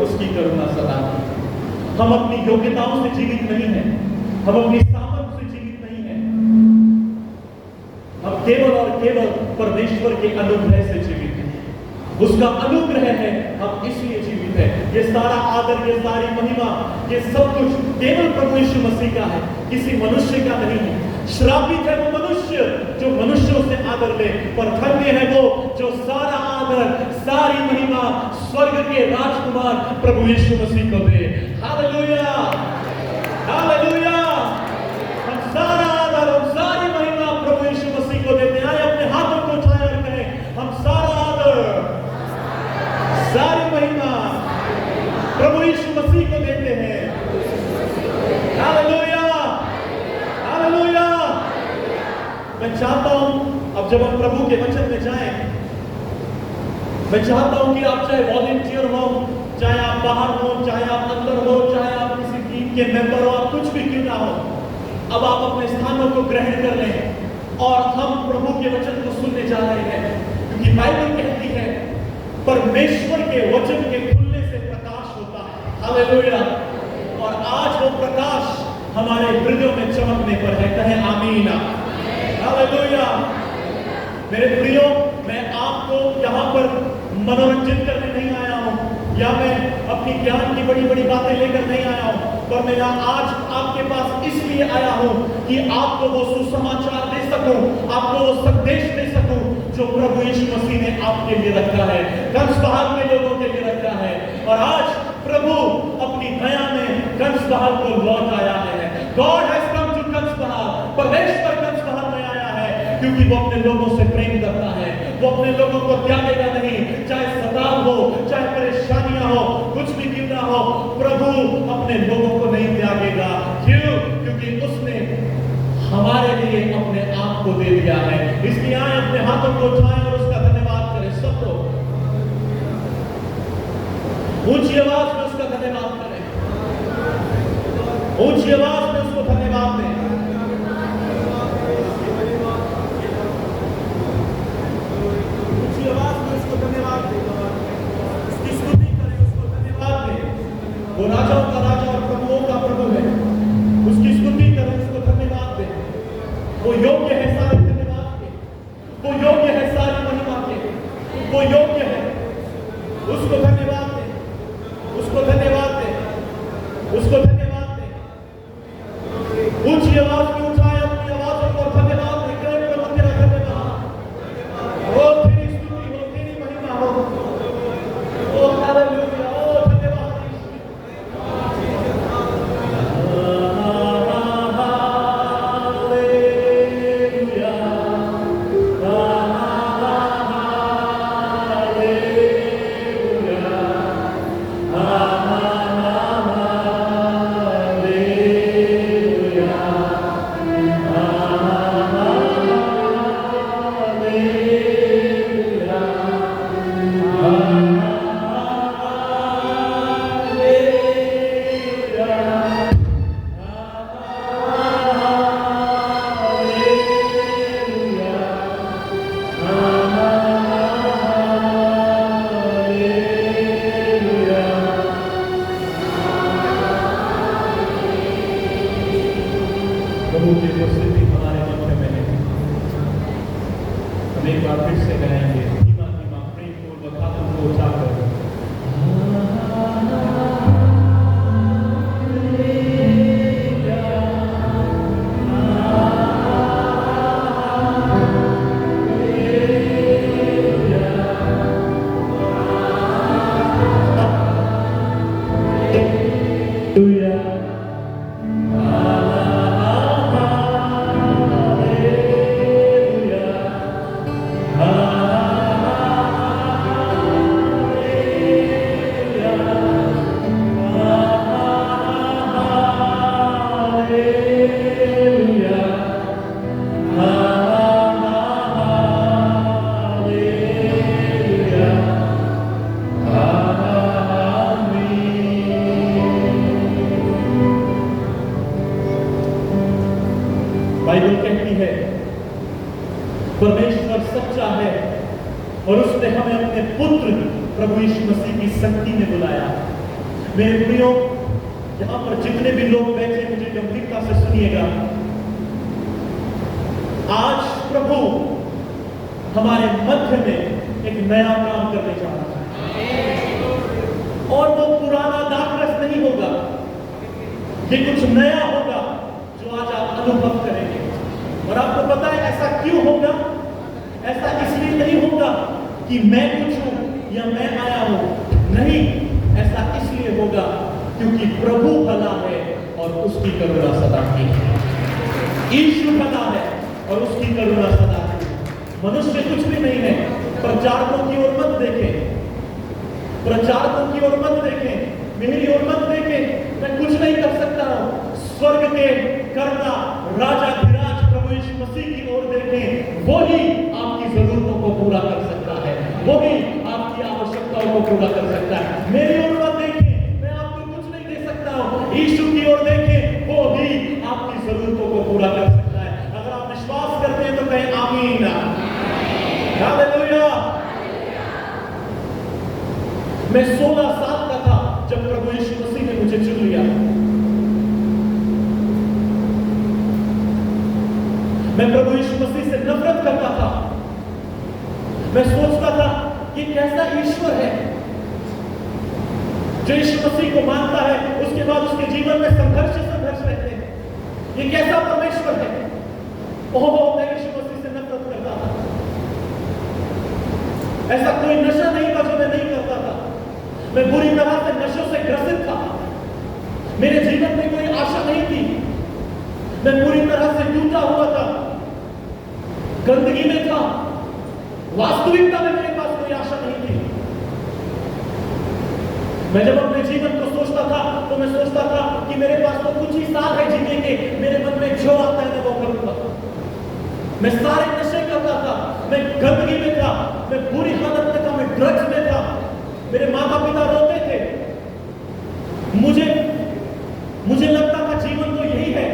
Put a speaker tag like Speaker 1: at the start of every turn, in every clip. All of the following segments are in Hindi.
Speaker 1: उसकी करुणा सदा की। हम अपनी योग्यताओं से जीवित नहीं हैं, हम अपनी सामर्थ्य से जीवित नहीं हैं, हम केवल और केवल परमेश्वर के अनुग्रह से जीवित हैं। उसका अनुग्रह है, हम इसलिए जीवित हैं। ये सारा आदर, ये सारी महिमा, ये सब कुछ केवल प्रभु यीशु मसीह का है, किसी मनुष्य का नहीं है। श्रापित है वो मनुष्य जो मनुष्यों से आदर ले, पर धन्य है वो जो सारा आदर, सारी महिमा स्वर्ग के राजकुमार प्रभु यीशु मसीह को दे। Hallelujah, hallelujah. हम सारा आदर और सारी महिमा प्रभु यीशु मसीह को देते हैं। अपने हाथों को उठाएं और कहें, हम सारा आदर, सारी महिमा प्रभु यीशु मसीह को देते हैं। Hallelujah, hallelujah. मैं चाहता हूं अब जब हम प्रभु के वचन में जाएं, मैं चाहता हूं कि आप चाहे वॉलंटियर हो, चाहे आप बाहर हो, चाहे आप अंदर हो, चाहे आप किसी टीम के मेंबर हो, आप कुछ भी क्यों ना हो, अब आप अपने स्थानों को ग्रहण कर लें और हम प्रभु के वचन को सुनने जा रहे हैं। क्योंकि बाइबल कहती है परमेश्वर के वचन के खुलने से प्रकाश होता है। हालेलुया। और आज वो प्रकाश हमारे हृदयों में चमकने पर है। कहें आमीन। हालेलुया। मेरे प्रियो, मैं आपको यहाँ पर मनोरंजन करने नहीं आया हूँ, या मैं अपनी ज्ञान की बड़ी बड़ी बातें लेकर नहीं आया हूँ, पर मैं यहाँ आज आपके पास इसलिए आया हूँ कि आपको वो सुसमाचार दे सकूं, आपको वो संदेश दे सकूं जो प्रभु यीशु मसीह ने आपके लिए रखा है, कंसबहाल के लोगों के लिए रखा है। और आज प्रभु अपनी दया में कंसबहाल को लौट आया है। God has come to Kansbahal. परमेश्वर कंसबहाल में आया है क्योंकि वो अपने लोगों से प्रेम करता है। वो अपने लोगों को त्यागेगा नहीं, चाहे सताव हो, चाहे परेशानियां हो, कुछ भी क्यों ना हो, प्रभु अपने लोगों को नहीं त्यागेगा। क्यों? क्योंकि उसने हमारे लिए अपने आप को दे दिया है। इसलिए आए अपने हाथों को उठाएं और उसका धन्यवाद करें। सब लोग ऊंची आवाज में उसका धन्यवाद करें, ऊंची आवाज में उसको धन्यवाद दें। ऊंची आवाज में उसको धन्यवाद दें, उसकी स्तुति करें, उसको धन्यवाद दें। वो राजाओं का राजा और प्रभुओं का प्रभु है, उसकी स्तुति करें, उसको धन्यवाद दें। वो योग्य है सारे धन्यवाद के, वो योग्य है सारी महिमा के, वो योग्य है। उसको धन्यवाद दें, उसको धन्यवाद दें, उसको धन्यवाद दें। ऊंची आवाज में उठाएं अपनी आवाजों को, धन्यवाद दें। करें प्रभु तेरा धन्यवाद हो, तेरी स्तुति हो, तेरी महिमा हो। ओ हालेलुया, ओ धन्यवाद। प्रभु की उपस्थिति हमारे मध्य में है। हम एक बार फिर से गाएंगे धीमा धीमा प्रेम पूर्वक हाथों को उठाकर। बाइबल कहती है परमेश्वर सच्चा है और उसने हमें अपने पुत्र प्रभु यीशु मसीह की शक्ति में बुलाया। मेरे प्रियो, यहां पर जितने भी लोग बैठे हैं, मुझे गंभीरता से सुनिएगा। आज प्रभु हमारे मध्य में एक नया काम करने जा रहा है, और वो पुराना दाखरस नहीं होगा, ये कुछ नया होगा जो आज आप अनुभव करेंगे। और आपको पता है ऐसा क्यों होगा? ऐसा इसलिए नहीं होगा कि मैं कुछ हूं या मैं आया हूं, नहीं, ऐसा इसलिए होगा क्योंकि प्रभु भला है और उसकी करुणा सदा की है। यीशु भला है और उसकी करुणा सदा की है। मनुष्य कुछ भी नहीं है। प्रचारकों की ओर मत देखें, प्रचारकों की ओर मत देखें, मेरी ओर मत देखें, मैं कुछ नहीं कर सकता हूं। स्वर्ग के कर्ता राजा धीराज प्रभु यीशु मसीह की ओर देखें, वो ही आपकी जरूरतों को पूरा कर सकता है, वो ही आपकी आवश्यकताओं को पूरा कर सकता है। मेरी ओर मत देखें, मैं आपको कुछ नहीं दे सकता हूं। यीशु की ओर देखें, वो ही आपकी जरूरतों को पूरा कर सकता है। अगर आप विश्वास करते हैं तो कहें आमीन। हालेलुया। मैं 16 साल का था जब प्रभु यीशु मसीह ने मुझे चुन लिया। मैं प्रभु यीशु मसीह से नफरत करता था। मैं सोचता था ये कैसा ईश्वर है जो यीशु मसीह को मानता है, उसके बाद उसके जीवन में संघर्ष रहते हैं। ये कैसा परमेश्वर है? ओह, मैं यीशु मसीह से नफरत करता था। ऐसा कोई नशा नहीं था जो मैं नहीं करता था। मैं बुरी तरह से नशों से ग्रसित था। मेरे जीवन में कोई आशा नहीं थी। मैं पूरी तरह से टूटा हुआ था, गंदगी में था। वास्तविकता में मेरे पास कोई आशा नहीं थी। मैं जब अपने जीवन को सोचता था तो मैं सोचता था कि मेरे पास तो कुछ ही साल है जीने के, मेरे मन में जो आता है मैं वो करूंगा। मैं सारे नशे करता था, मैं गंदगी में था, मैं बुरी हालत में था, मैं ड्रग्स में था। मेरे माता पिता रोते थे। मुझे लगता था जीवन तो यही है,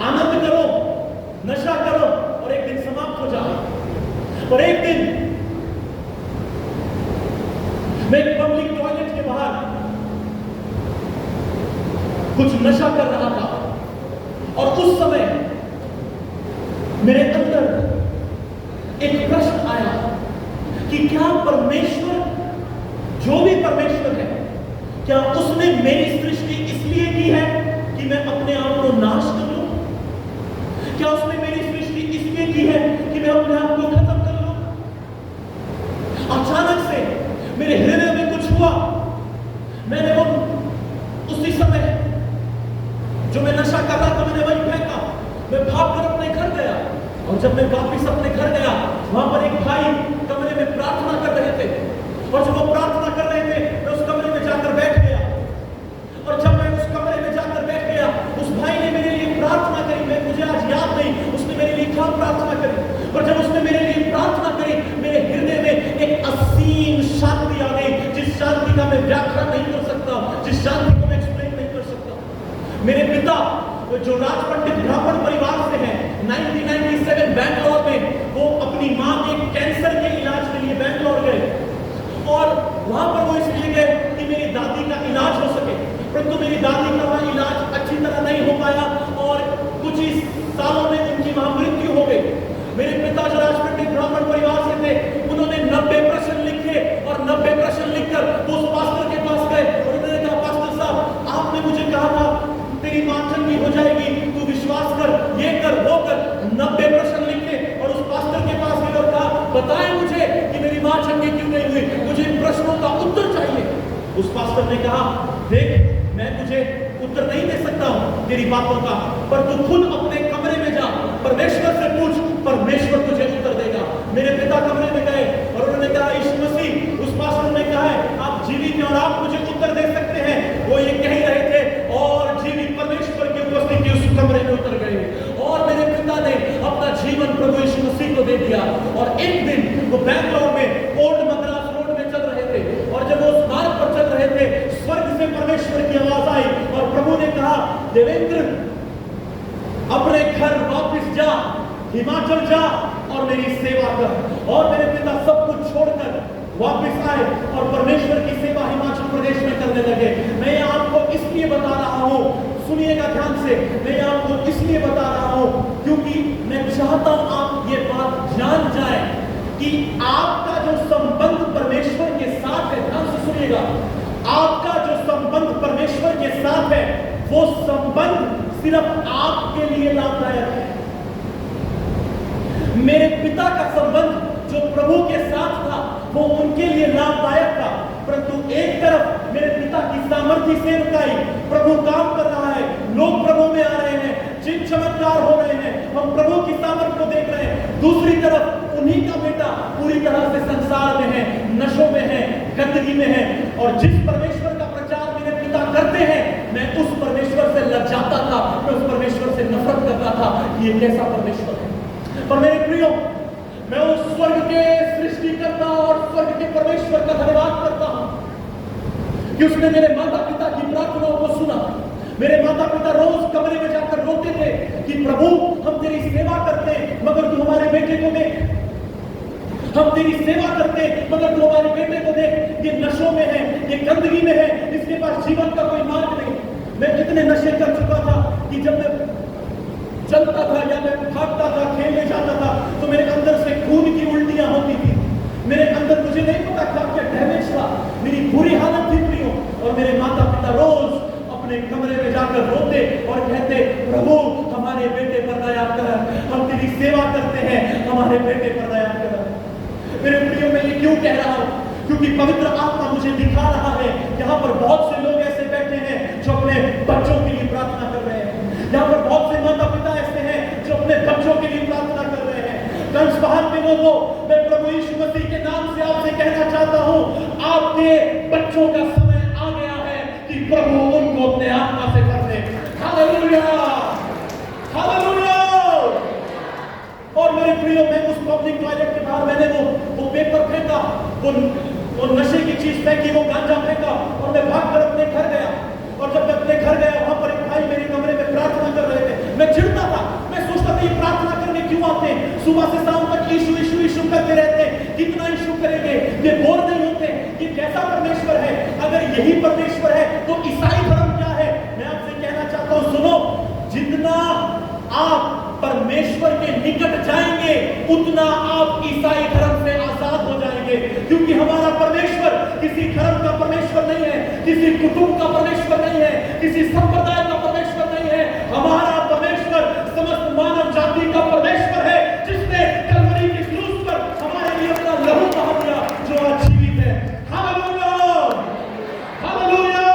Speaker 1: आनंद करो, नशा करो और एक दिन समाप्त हो जाओ। और एक दिन मैं एक पब्लिक टॉयलेट के बाहर कुछ नशा कर रहा था, और उस समय मेरे अंदर एक प्रश्न आया कि क्या परमेश्वर, जो भी परमेश्वर है, क्या उसने मेरी सृष्टि इसलिए की है कि मैं अपने आप को नाश कर लूं? क्या उसने मेरी सृष्टि इसलिए की है कि मैं अपने आप को खत्म कर लूं? अचानक से मेरे हृदय में कुछ हुआ। मैंने वो उसी समय जो मैं नशा कर रहा था मैंने वही फेंका। मैं भागकर अपने घर गया, और जब मैं वापिस अपने घर गया, वहां पर एक भाई कमरे में प्रार्थना कर रहे थे, और जब वो प्रार्थना कर रहे थे मैं उस कमरे में जाकर बैठ गया। और जब मैं उस कमरे में जाकर बैठ गया, उस भाई ने मेरे लिए प्रार्थना करी। मुझे आज याद नहीं उसने मेरे लिए क्या प्रार्थना करी, और जब उसने मेरे लिए प्रार्थना करी, मेरे हृदय में एक असीम शांति आ गई, जिस शांति का मैं व्याख्या नहीं कर सकता, जिस शांति को मैं एक्सप्लेन नहीं कर सकता। मेरे पिता जो राजपंडित ब्राह्मण परिवार से हैं, 1997 बैंगलोर में वो अपनी मां के कैंसर के इलाज के लिए बैंगलोर गए, और वहां पर वो इसलिए गए कि मेरी दादी का इलाज हो सके। परंतु मेरी दादी का वहां इलाज अच्छी तरह नहीं हो पाया, और कुछ ही सालों में उनकी वहां मृत्यु हो गई। मेरे पिता जो राजपंडित ब्राह्मण परिवार से थे, उन्होंने 90 प्रश्न लिखे, और 90 प्रश्न लिखकर वो उस पास्टर के पास गए, और उन्होंने कहा, पास्टर साहब, आपने मुझे कहा था तेरी मां चंगी हो जाएगी, तू विश्वास कर, ये कर, वो कर। 90 प्रश्न लिखे और उस पास्टर के पास गए और कहा, बताएं मुझे कि मेरी मां चंगी क्यों नहीं हुई, मुझे इन प्रश्नों का उत्तर चाहिए। उस पास्टर ने कहा, देख, मैं तुझे उत्तर नहीं दे सकता हूं तेरी बातों का, पर तू खुद अपने कमरे में जा, परमेश्वर से पूछ, परमेश्वर तुझे उत्तर देगा। मेरे पिता कमरे में गए और उन्होंने कहा, यीशु मसीह, उस पास्टर ने कहा है आप जीवित हैं और आप मुझे उत्तर दे सकते हैं। वो ये कह ही रहे थे, और जीवित परमेश्वर की उपस्थिति उस कमरे में उतर गए, और मेरे पिता ने अपना जीवन प्रभु यीशु मसीह को दे दिया। और एक दिन वो बैंगलोर में ओल्ड मद्रास रोड में चल रहे थे, और जब वो उस मार्ग पर चल रहे थे, स्वर्ग से परमेश्वर की आवाज आई, और प्रभु ने कहा, देवेंद्र, अपने घर वापस जा, हिमाचल जा और मेरी सेवा कर। और मेरे पिता सब कुछ छोड़कर वापस आए और परमेश्वर की सेवा हिमाचल प्रदेश में करने लगे। मैं आपको इसलिए बता रहा हूं, सुनिएगा ध्यान से, मैं आपको इसलिए बता रहा हूं क्योंकि मैं चाहता हूं आप ये बात जान जाए कि आपका जो संबंध परमेश्वर के साथ है, ध्यान से सुनिएगा, आपका जो संबंध परमेश्वर के साथ है वो संबंध सिर्फ आपके लिए लाभदायक है। मेरे पिता का संबंध जो प्रभु के साथ था वो उनके लिए लाभदायक था, परंतु एक तरफ मेरे पिता की सामर्थ्य सेवकाई, प्रभु काम कर रहा है, लोग प्रभु में आ रहे हैं, चिन्ह चमत्कार हो रहे हैं, हम प्रभु की सामर्थ्य को देख रहे हैं। दूसरी तरफ उन्हीं का बेटा पूरी तरह से संसार में है, नशों में है, गंदगी में है, और जिस परमेश्वर का प्रचार मेरे पिता करते हैं मैं उस परमेश्वर से लजाता था, मैं उस परमेश्वर से नफरत करता था कि ये कैसा परमेश्वर है। पर मेरे प्रियो, मैं उस स्वर्ग के सृष्टिकर्ता और स्वर्ग के परमेश्वर का धन्यवाद करता हूं कि उसने मेरे माता पिता की प्रार्थनाओं को सुना। मेरे माता पिता रोज कमरे में जाकर रोते थे कि प्रभु हम तेरी सेवा करते मगर तू हमारे बेटे को देख, हम तेरी सेवा करते मगर तू हमारे बेटे को देख, ये नशों में है, ये गंदगी में है, इसके पास जीवन का कोई मार्ग नहीं। मैं कितने नशे कर चुका था कि जब मैं चलता था या मैं भागता था, खेलने जाता था तो मेरे अंदर से खून की उल्टियां होती थी। मेरे अंदर मुझे नहीं पता था क्या डैमेज था, मेरी बुरी हालत थी प्रियो। और मेरे माता पिता रोज अपने कमरे में जाकर रोते और कहते प्रभु हमारे बेटे पर दया कर, हम तेरी सेवा करते हैं, हमारे बेटे पर दया कर। मेरे प्रियो, मैं ये क्यों कह रहा हूं? क्योंकि पवित्र आत्मा मुझे दिखा रहा है यहाँ पर बहुत से लोग ऐसे बैठे हैं जो अपने बच्चों के लिए प्रार्थना कर रहे हैं। यहाँ पर बहुत से माता पिता ऐसे हैं जो अपने बच्चों के लिए प्रार्थना कर रहे हैं। कंस बहार में लोगों, मैं प्रभु यीशु मसीह के नाम से आपसे कहना चाहता हूँ, आपके बच्चों का समय आ गया है कि प्रभु उनको अपने आत्मा से भर दे। Hallelujah, hallelujah. और मेरे प्रियो, मैं उस पब्लिक टॉयलेट के बाहर मैंने वो पेपर फेंका, वो नशे की चीज फेंकी, वो गांजा फेंका और मैं भागकर अपने घर गया। और जब मैं अपने घर गया वहां पर एक भाई मेरे कमरे में प्रार्थना कर रहे थे। मैं चिढ़ता था, मैं सोचता था ये प्रार्थना करने क्यों आते हैं, सुबह से शाम तक यीशु यीशु यीशु करते रहते हैं, कितना यीशु करेंगे, ये बोर नहीं होते, ये कैसा परमेश्वर है? अगर यही परमेश्वर है तो ईसाई धर्म क्या है? मैं आपसे कहना चाहता हूं, सुनो, जितना आप परमेश्वर के निकट जाएंगे उतना आप ईसाई धर्म से आजाद हो जाएंगे, क्योंकि हमारा परमेश्वर किसी धर्म का परमेश्वर नहीं है, किसी कुटुंब का परमेश्वर नहीं है, किसी संप्रदाय का परमेश्वर नहीं है। हमारा परमेश्वर समस्त मानव जाति का परमेश्वर है, जिसने कलवरी की क्रूस पर हमारे लिए अपना लहू बहा दिया, जो आज जीवित है। Hallelujah, hallelujah.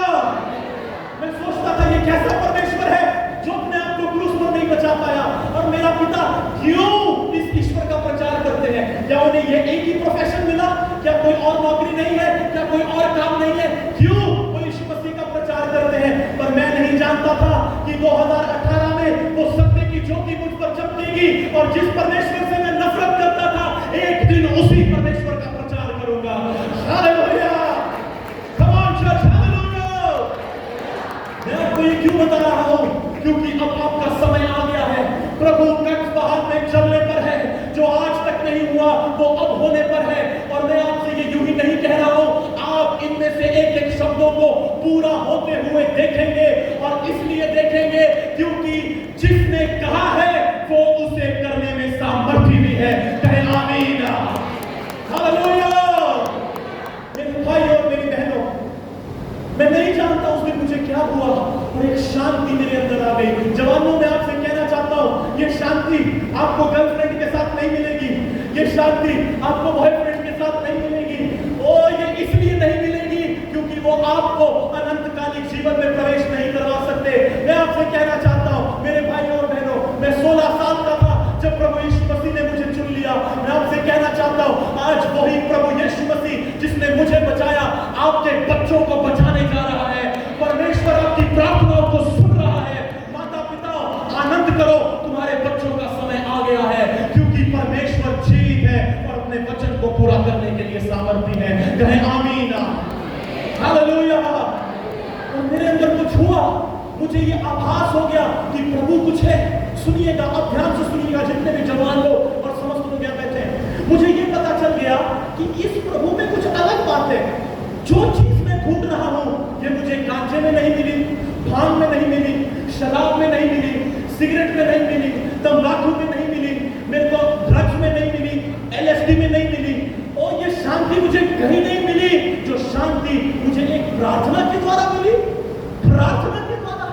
Speaker 1: मैं सोचता था ये कैसा परमेश्वर है जो अपने आप को क्रूस पर नहीं बचा पाया। और मेरा पिता क्यों इस ईश्वर का प्रचार करते हैं? क्या उन्हें ये एक ही प्रोफेशन मिला? क्या कोई और नौकरी नहीं है? क्या कोई और काम नहीं है? क्यों वो यीशु मसीह का प्रचार करते हैं? पर मैं नहीं जानता था कि 2018 में वो सत्य की ज्योति मुझ पर चमकेगी और जिस परमेश्वर से मैं नफरत करता था, एक दिन उसी परमेश्वर का प्रचार करूंगा। Hallelujah, come on church, hallelujah. मैं आपको ये क्यों बता रहा हूं? क्योंकि अब आपका समय आ गया है। प्रभु कंस बहार में चलने पर है, जो आज तक नहीं हुआ वो अब होने पर है। और मैं आपसे ये यूं ही नहीं कह रहा हूं, आप इनमें से एक एक शब्दों को पूरा होते हुए देखेंगे, और इसलिए देखेंगे क्योंकि जिसने कहा है वो उसे करने में सामर्थ्य भी है। कहे आमीन, हालेलुया। मेरे भाई और मेरी बहनों, मैं नहीं जानता उस दिन मुझे क्या हुआ और एक शांति मेरे अंदर आ गई। जवानों, मैं आपसे कहना चाहता हूं, ये शांति आपको गर्लफ्रेंड के साथ नहीं मिलेगी, ये शांति आपको बॉयफ्रेंड के साथ नहीं मिलेगी। और ये इसलिए नहीं मिलेगी क्योंकि वो आपको अनंतकालिक जीवन में प्रवेश नहीं करवा सकते। मैं आपसे कहना चाहता हूं मेरे भाई और बहनों, मैं 16 साल का था जब प्रभु यीशु मसीह ने मुझे चुन लिया। मैं आपसे कहना चाहता हूं, आज वही प्रभु यीशु मसीह जिसने मुझे बचाया, आपके बच्चों को बचाने जा रहा है। परमेश्वर आपकी प्रार्थनाओं को सुन रहा है। माता पिता, आनंद करो, तुम्हारे बच्चों का समय आ गया है, क्योंकि परमेश्वर जीवित है और अपने वचन को पूरा करने के लिए सामर्थ्य है। कहे आमीन, हालेलुया। और मेरे अंदर कुछ हुआ, मुझे ये आभास हो गया कि प्रभु कुछ है। सुनिएगा, अब ध्यान से सुनिएगा, जितने भी जवान लोग और समस्त लोग यहाँ बैठे हैं, मुझे ये पता चल गया कि इस प्रभु में कुछ बात है, जो चीज मैं ढूंढ रहा हूं ये मुझे गांजे में नहीं मिली, भांग में नहीं मिली, शराब में नहीं मिली, सिगरेट में नहीं मिली, तंबाकू में नहीं मिली, मेरे को ड्रग्स में नहीं मिली, एलएसडी में नहीं मिली, और ये शांति मुझे कहीं नहीं मिली। जो शांति मुझे एक प्रार्थना के द्वारा मिली, प्रार्थना के द्वारा।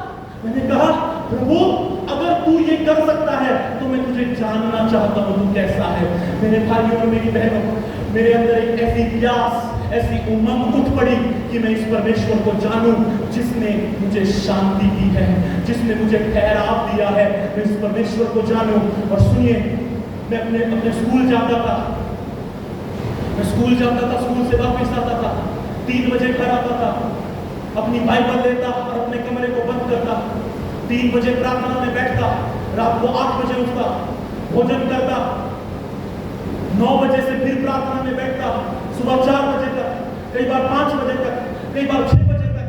Speaker 1: मैंने कहा प्रभु अगर तू ये कर सकता है तो मैं तुझे जानना चाहता हूं, तू कैसा है। मेरे भाइयों और मेरी बहनों, मेरे अंदर एक ऐसी प्यास, ऐसी उमंग उठ पड़ी कि मैं इस परमेश्वर को जानूं जिसने मुझे शांति दी है, जिसने मुझे ठहराव दिया है। मैं इस परमेश्वर को जानूं। और सुनिए, मैं अपने स्कूल जाता था, मैं स्कूल जाता था, स्कूल से वापस आता था, 3 बजे घर आता था, अपनी बाइबल लेता और अपने कमरे को बंद करता, 3 बजे प्रार्थना में बैठता, रात को 8 बजे उठता, भोजन करता, 9 बजे से फिर प्रार्थना में बैठता, सुबह 4 बजे तक, कई बार 5 बजे तक, कई बार 6 बजे तक।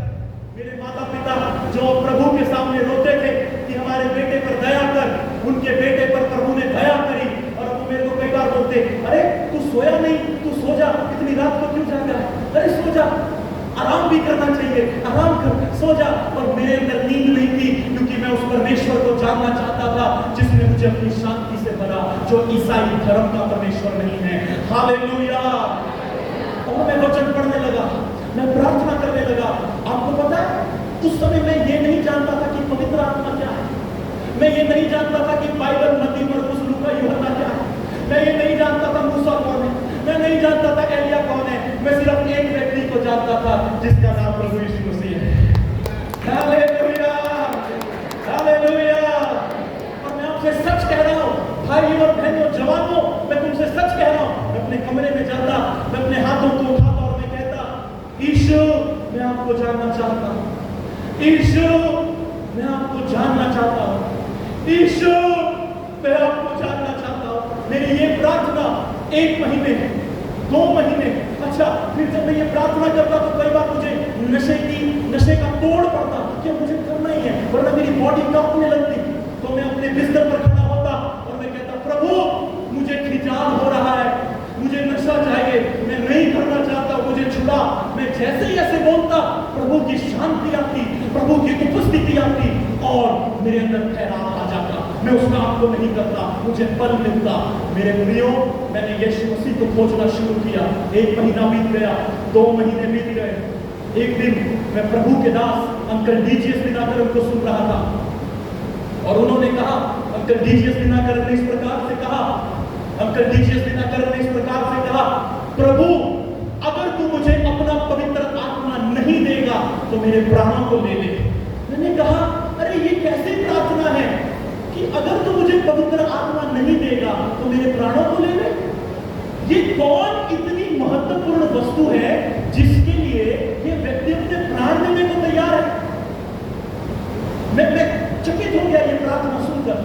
Speaker 1: मेरे माता पिता जो प्रभु के सामने रोते थे कि हमारे बेटे पर दया कर, उनके बेटे पर प्रभु ने दया करी। और वो मेरे को कई बार बोलते, अरे तू सोया नहीं, तू सो जा, इतनी रात को क्यों जागा है, अरे सो जा, आराम भी करना चाहिए, आराम कर, सो जा। और मेरे अंदर नींद नहीं थी, क्योंकि मैं उस परमेश्वर को जानना चाहता था जिसने मुझे अपनी शांति से भरा, जो ईसाई धर्म का परमेश्वर नहीं है। हालेलुया। और मैं वचन पढ़ने लगा, मैं प्रार्थना करने लगा। आपको पता है उस समय मैं ये नहीं जानता था कि पवित्र आत्मा क्या है, मैं ये नहीं जानता था कि बाइबल, मत्ती, मरकुस, लूका, यूहन्ना क्या है, मैं ये नहीं जानता था मूसा कौन है, मैं नहीं जानता था एलिया कौन है। मैं सिर्फ एक व्यक्ति को जानता था जिसका नाम प्रभु यीशु मसीह है। Hallelujah, hallelujah. और मैं आपसे सच कह रहा हूं भाइयों और बहनों, जवानों, मैं तुमसे सच कह रहा हूं। मैं अपने कमरे में जाता, मैं अपने हाथों को उठाता और मैं कहता, यीशु मैं आपको जानना चाहता हूं, यीशु मैं आपको जानना चाहता हूं, यीशु मैं आपको जानना चाहता हूं। मेरी ये प्रार्थना 1 महीने, 2 महीने, अच्छा फिर जब मैं ये प्रार्थना करता तो कई बार मुझे नशे का तोड़ पड़ता कि मुझे करना ही है, वरना मेरी बॉडी कांपने लगती। तो मैं अपने बिस्तर पर खड़ा होता और मैं कहता, प्रभु मुझे खिंचाव हो रहा है, मुझे नशा चाहिए, मैं नहीं करना चाहता, मुझे छुड़ा। मैं जैसे ही ऐसे बोलता, प्रभु की शांति आती, प्रभु की उपस्थिति आती और मेरे अंदर ठहराव आ जाता। मैं उस काम को नहीं करता, मुझे बल मिलता। मेरे प्रियो, मैंने यीशु मसीह को खोजना शुरू किया। 1 महीना बीत गया, 2 महीने बीत गए। एक दिन मैं प्रभु के दास अंकल डीजीएस दिनाकर को सुन रहा था और उन्होंने कहा, अंकल डीजीएस दिनाकर ने इस प्रकार से कहा, अंकल डीजीएस दिनाकर ने इस प्रकार से कहा, प्रभु अगर तू मुझे अपना पवित्र आत्मा नहीं देगा तो मेरे प्राणों को ले ले। मैंने कहा, अरे ये कैसी प्रार्थना है कि अगर तू मुझे पवित्र आत्मा नहीं देगा तो मेरे प्राणों को ले ले। ये कौन इतनी महत्वपूर्ण वस्तु है जिसके लिए ये व्यक्ति अपने प्राण देने को तैयार है? मैं चकित हो गया ये प्रार्थना सुनकर।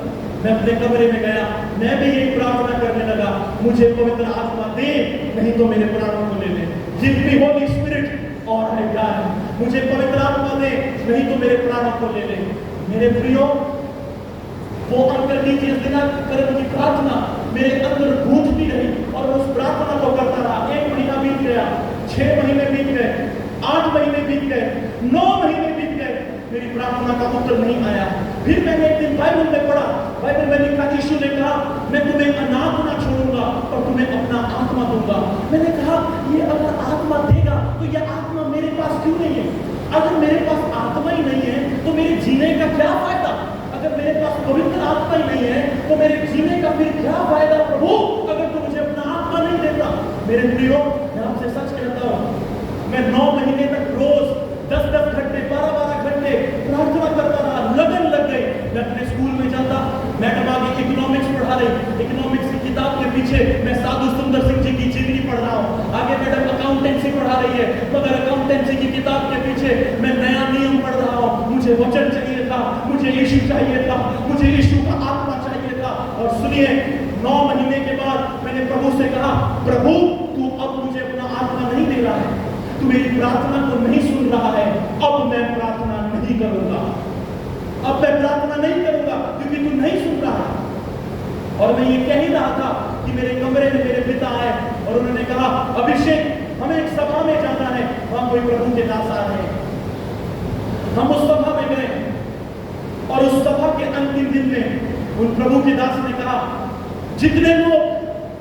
Speaker 1: मैं अपने कमरे में गया, मैं भी यही प्रार्थना करने लगा, मुझे पवित्र आत्मा दे, नहीं तो मेरे प्राणों को ले ले। गिव मी होली स्पिरिट और आई डाई। मुझे पवित्र आत्मा दे, नहीं तो मेरे प्राणों को ले ले। मेरे प्रियो, वो अंकल डीजीएस दिनाकर की प्रार्थना मेरे अंदर गूंजती रही और उस प्रार्थना को करता रहा। 1 महीना बीत गया, 6 महीने बीत गए, 8 महीने बीत गए, 9 महीने बीत गए, मेरी प्रार्थना का उत्तर नहीं आया। फिर मैंने एक दिन बाइबल में पढ़ा, बाइबल में लिखा, यीशु ने कहा, मैं तुम्हें अनाथ ना छोड़ूंगा और तुम्हें अपना आत्मा दूंगा। मैंने कहा, ये अगर आत्मा देगा तो यह आत्मा मेरे पास क्यों नहीं है? अगर मेरे पास आत्मा ही नहीं है तो मेरे जीने का क्या फायदा? अगर मेरे पास पवित्र आत्मा ही नहीं है तो मेरे जीने का फिर क्या फायदा प्रभु, अगर तू मुझे अपना आत्मा नहीं देता? मेरे प्रियो, मैं आपसे सच कहता हूं, मैं 9 महीने तक रोज 10-10 घंटे, 12-12 घंटे प्रार्थना करता रहा, लगन लग गई। मैं अपने स्कूल में जाता, मैडम आगे इकोनॉमिक्स पढ़ा रही, इकोनॉमिक्स की किताब के पीछे मैं साधु सुंदर सिंह जी की जिंदगी पढ़ रहा हूँ। आगे मैडम अकाउंटेंसी पढ़ा रही है, मगर अकाउंटेंसी की किताब के पीछे मैं नया नियम पढ़ रहा हूँ। मुझे वचन चाहिए था, मुझे यीशु चाहिए था, मुझे यीशु का आत्मा चाहिए था। और सुनिए, 9 महीने के बाद मैंने प्रभु से कहा, प्रभु तू अब मुझे अपना आत्मा नहीं दे रहा है, तू मेरी प्रार्थना को नहीं सुन रहा है, अब मैं प्रार्थना नहीं करूंगा, अब मैं प्रार्थना नहीं करूंगा क्योंकि तू नहीं सुन रहा है। और मैं ये कह ही रहा था कि मेरे कमरे में मेरे पिता आए और उन्होंने कहा, अभिषेक हमें एक सभा में जाना है, वहां कोई प्रभु के दास आ रहे हैं, हम उस सभा में गए और उस सभा के अंतिम दिन में उन प्रभु के दास ने कहा, जितने लोग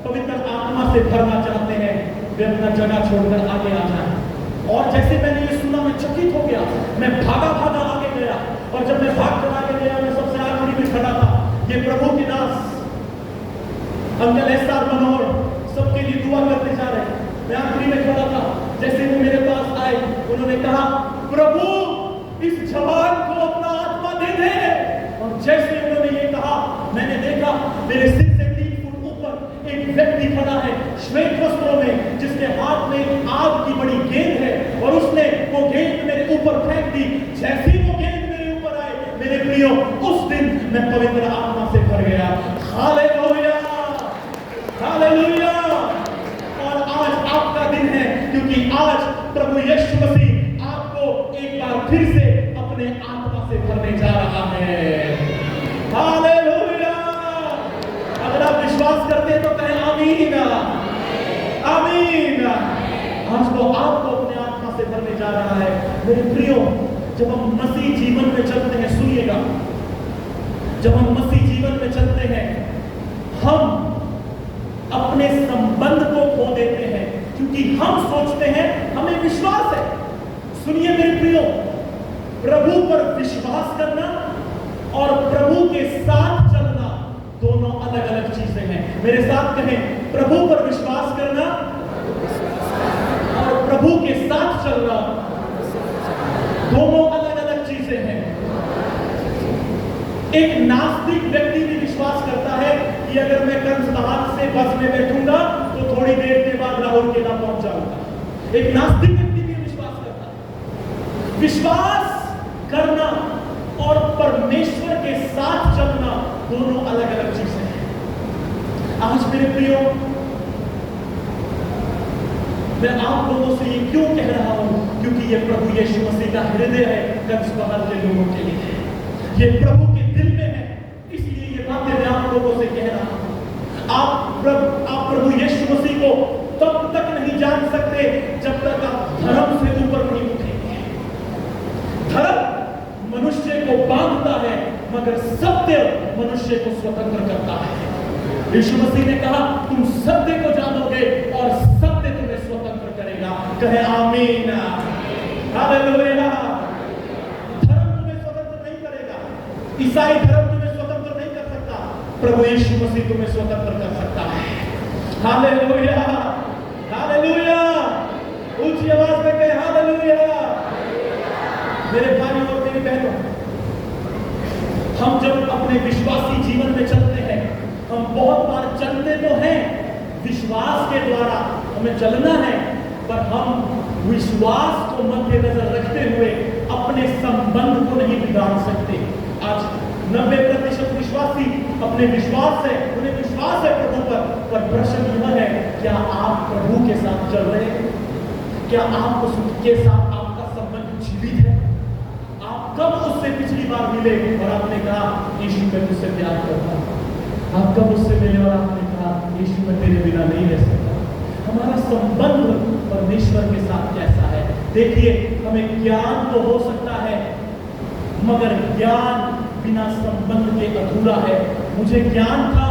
Speaker 1: पवित्र आत्मा से भरना चाहते हैं वे अपना जगह छोड़कर आगे आ जाएं। और जैसे मैंने ये सुना मैं चकित हो गया, मैं भागा भागा आगे गया और जब मैं भाग कर आगे गया मैं सबसे आखिरी में खड़ा था। ये प्रभु के दास अंकल एसआर मनोहर सबके लिए दुआ करते जा रहे हैं, मैं आखिरी में खड़ा था। जैसे वो मेरे पास आए उन्होंने कहा, प्रभु इस जवान को अपना आत्मा दे दे। और जैसे उन्होंने ये कहा मैंने देखा मेरे सिर से 3 फुट ऊपर एक व्यक्ति खड़ा है श्वेत वस्त्रों में, जिसके हाथ में आग की बड़ी गेंद है और उसने वो गेंद मेरे ऊपर फेंक दी। जैसे वो गेंद मेरे ऊपर आए मेरे प्रियो, उस दिन मैं पवित्र आत्मा से भर गया। Hallelujah, hallelujah. और आज आपका दिन है, क्योंकि आज प्रभु यीशु मसीह आपको एक बार फिर से अपने आत्मा से भरने जा रहा है। हालेलुया। अगर आप विश्वास करते हैं तो कहें आमीन, आमीन। आज वो आपको अपने आत्मा से भरने जा रहा है। मेरे प्रियो, जब हम मसीह जीवन में चलते हैं, सुनिएगा, जब हम मसीह जीवन में चलते हैं हम अपने संबंध को खो देते हैं, क्योंकि हम सोचते हैं हमें विश्वास है। सुनिए मेरे प्रियो, प्रभु पर विश्वास करना और प्रभु के साथ चलना दोनों अलग अलग चीजें हैं। मेरे साथ कहें, प्रभु पर विश्वास करना और प्रभु के साथ चलना दोनों अलग अलग चीजें हैं। एक नास्तिक व्यक्ति भी विश्वास करता है कि अगर मैं कंसबहार से बस में बैठूंगा तो थोड़ी देर के बाद लाहौर किला पहुंच जाऊंगा। एक नास्तिक व्यक्ति भी विश्वास करता है। विश्वास करना और परमेश्वर के साथ चलना दोनों अलग अलग चीजें हैं। आज मेरे प्रियो, मैं आप लोगों से ये क्यों कह रहा हूं, क्योंकि ये प्रभु यीशु मसीह का हृदय है कंसबहार के लोगों के लिए, ये प्रभु के दिल में है। इसलिए ये बातें मैं आप लोगों से कह रहा हूं। आप प्रभु यीशु मसीह को तब तक नहीं जान सकते जब तक आप धर्म से ऊपर नहीं उठेंगे। धर्म मनुष्य को बांधता है मगर सत्य मनुष्य को स्वतंत्र करता है। यीशु मसीह ने कहा, तुम सत्य को जानोगे और सत्य तुम्हें स्वतंत्र करेगा। कहे आमीन, हालेलुया। धर्म तुम्हें स्वतंत्र नहीं करेगा, ईसाई धर्म तुम्हें स्वतंत्र नहीं कर सकता, प्रभु यीशु मसीह तुम्हें स्वतंत्र कर सकता है। Hallelujah, hallelujah. ऊंची आवाज में कहे हालेलुया। मेरे भाइयों और मेरी बहनों, हम जब अपने विश्वासी जीवन में चलते हैं, हम बहुत बार चलते तो हैं विश्वास के द्वारा, हमें चलना है, पर हम विश्वास को मद्देनजर रखते हुए अपने संबंध को नहीं बिगाड़ सकते। आज 90% विश्वासी अपने विश्वास से, उन्हें विश्वास है प्रभु पर प्रश्न यह है, क्या आप प्रभु के साथ चल रहे हैं? क्या आप उसके साथ आपका संबंध जीवित है? आप कब उससे पिछली बार मिले और आपने कहा यीशु मैं तुझसे प्यार करता हूं? आप कब उससे मिले और आपने कहा यीशु मैं तेरे बिना नहीं रह सकता? हमारा संबंध परमेश्वर के साथ कैसा है? देखिए, हमें ज्ञान तो हो सकता है मगर ज्ञान बिना संबंध के अधूरा है। मुझे ज्ञान था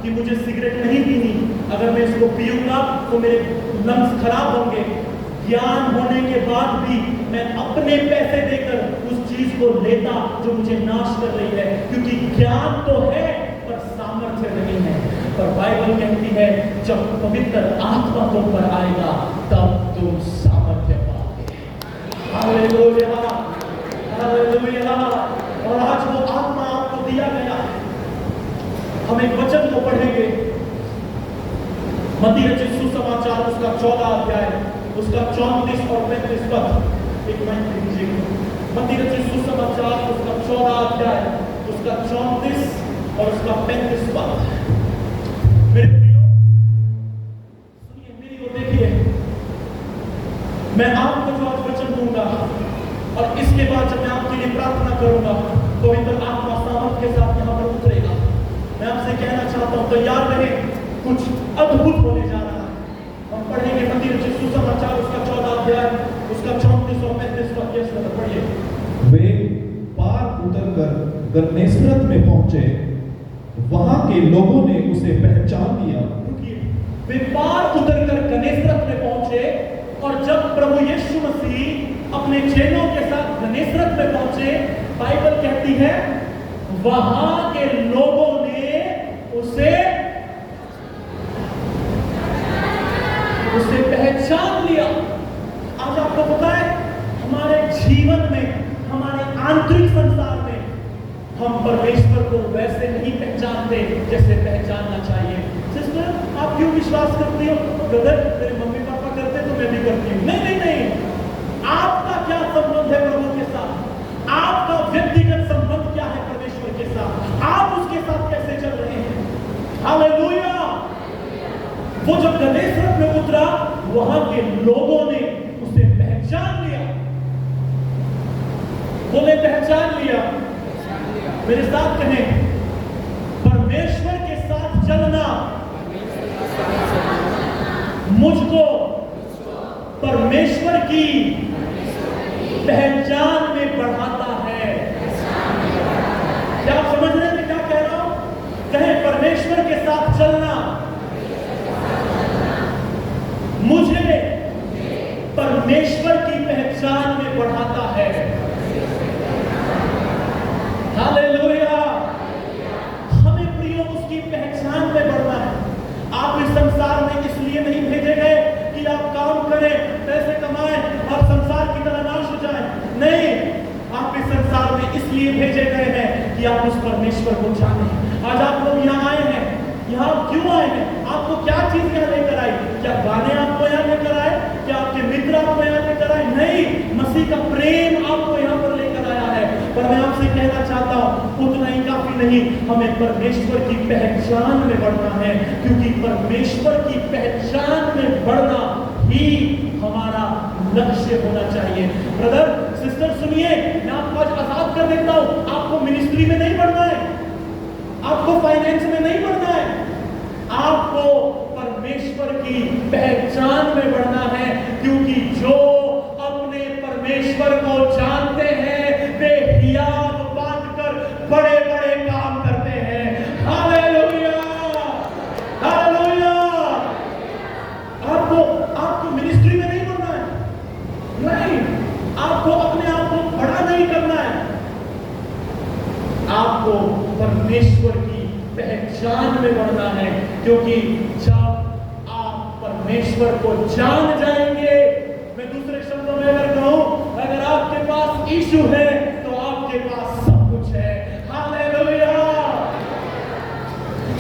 Speaker 1: कि मुझे सिगरेट नहीं पीनी, अगर मैं इसको पीऊंगा तो मेरे लंग्स खराब होंगे। ज्ञान होने के बाद भी मैं अपने पैसे देकर उस चीज को लेता जो मुझे नाश कर रही है, क्योंकि ज्ञान तो है पर सामर्थ्य नहीं है। पर बाइबल कहती है जब पवित्र आत्मा तुम पर आएगा तब तुम सामर्थ्य पाओगे। Hallelujah, hallelujah. और आज वो आत्मा आपको दिया गया है। हम एक वचन को पढ़ेंगे, मत्ती रचित सुसमाचार उसका 14 अध्याय, उसका 34 और 35 पद। एक मिनट दीजिए। मत्ती रचित सुसमाचार उसका 14 अध्याय, उसका 34 और उसका 35 पद। मेरे प्रियो सुनिए, मेरी ओर देखिए। मैं आपको जो आज वचन दूंगा और इसके बाद जब मैं आपके लिए प्रार्थना करूंगा पवित्र आत्मा सामर्थ के साथ यहां पर उतरेगा। मैं आपसे कहना चाहता हूं तैयार रहें, कुछ अद्भुत होने जा रहा है। हम हम पढ़ेंगे मत्ती रचित सुसमाचार उसका 14 अध्याय उसका 34 और 35 वाक्य पढ़िए।
Speaker 2: वे पार उतरकर गन्नेसरत में पहुंचे, वहां के लोगों ने उसे पहचान लिया।
Speaker 1: वे पार उतरकर गन्नेसरत में पहुंचे, और जब प्रभु यीशु मसीह अपने चेलों के साथ गन्नेसरत में पहुंचे, बाइबल कहती है वहां के लोगों ने उसे पहचान लिया। आज आपको पता है हमारे जीवन में, हमारे आंतरिक संसार में हम परमेश्वर को वैसे नहीं पहचानते जैसे पहचानना चाहिए। सिस्टर, आप क्यों विश्वास करती हो? ब्रदर, मेरे मम्मी पापा करते तो मैं भी करती हूँ। नहीं नहीं नहीं, आपका क्या संबंध है प्रभु के साथ? आपका व्यक्तिगत संबंध क्या है परमेश्वर के साथ? आप उसके साथ कैसे चल रहे हैं? हालेलुया। वो जब गन्नेसरत में उतरा, वहां के लोगों ने उसे पहचान लिया। बोले पहचान लिया। मेरे साथ कहें, परमेश्वर के साथ चलना मुझको परमेश्वर की पहचान में बढ़ाता है। क्या आप समझ रहे हैं मैं क्या कह रहा हूं? कहें, परमेश्वर के साथ चलना मुझे परमेश्वर की पहचान में बढ़ाता है। हालेलुया। हमें प्रियो उसकी पहचान में बढ़ना है। आप इस संसार में इसलिए नहीं भेजे गए कि आप काम करें, पैसे कमाएं और संसार की तरह नाश हो जाएं। नहीं, आप इस संसार में इसलिए भेजे गए हैं कि आप उस परमेश्वर को जानें। आज आप लोग यहाँ आए हैं, यहाँ क्यों आए हैं? आपको क्या चीज यहाँ लेकर आई? क्या गाने आपको यहाँ लेकर आए? क्या आपके मित्र आपको यहाँ लेकर आए? नहीं, मसीह का प्रेम आपको यहाँ पर लेकर आया है। पर मैं आपसे कहना चाहता हूँ, उतना ही काफी नहीं, हमें परमेश्वर की पहचान में बढ़ना है, क्योंकि परमेश्वर की पहचान में बढ़ना ही हमारा लक्ष्य होना चाहिए। ब्रदर सिस्टर सुनिए, मैं आपको आज आजाद कर देता हूँ। आपको मिनिस्ट्री में नहीं बढ़ना है, आपको फाइनेंस में नहीं बढ़ना है, आपको परमेश्वर की पहचान में बढ़ना है, क्योंकि जो अपने परमेश्वर को जानते हैं वे हियाव बांधकर बड़े बड़े काम करते हैं। Hallelujah, hallelujah. आपको मिनिस्ट्री में नहीं बढ़ना है, नहीं, आपको अपने आप को बड़ा नहीं करना है, आपको परमेश्वर की पहचान में बढ़ना है। क्योंकि जब आप परमेश्वर को जान जाएंगे, मैं दूसरे शब्दों में अगर कहूं, अगर आपके पास यीशु है तो आपके पास सब कुछ है। हालेलुया।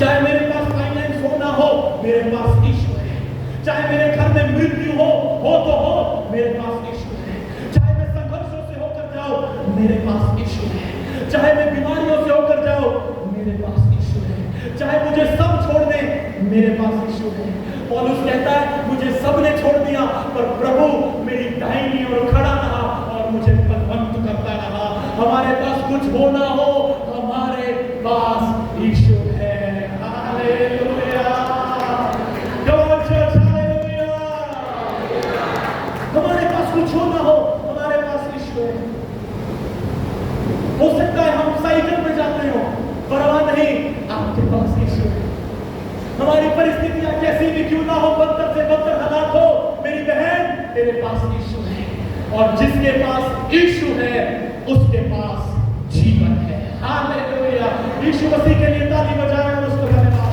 Speaker 1: चाहे मेरे पास फाइनेंस हो ना हो, मेरे पास यीशु है। चाहे मेरे घर में मृत्यु हो तो हो, मेरे पास यीशु है। चाहे मैं संघर्षों से होकर जाऊं, मेरे पास यीशु है। चाहे मैं बीमारियों से होकर जाऊं, मेरे पास यीशु है। चाहे मुझे सब छोड़ दे, मेरे पास यीशु है। पौलुस कहता है, मुझे सबने छोड़ दिया पर प्रभु मेरी दाहिनी ओर खड़ा रहा और मुझे बलवंत करता रहा। हमारे पास कुछ हो ना हो, हमारे पास यीशु है। हालेलुया। God church, hallelujah. हमारे पास कुछ हो ना हो, हमारे पास यीशु है। हो सकता है हम साइकिल में जाते हो, परवाह नहीं, आपके पास यीशु है। हमारी परिस्थितियां कैसी भी क्यों ना हो, बदतर से बदतर हालात हो, मेरी बहन, तेरे पास यीशु है। और जिसके पास यीशु है उसके पास जीवन है। हालेलुया। यीशु मसीह के लिए ताली बजाएं और उसको धन्यवाद।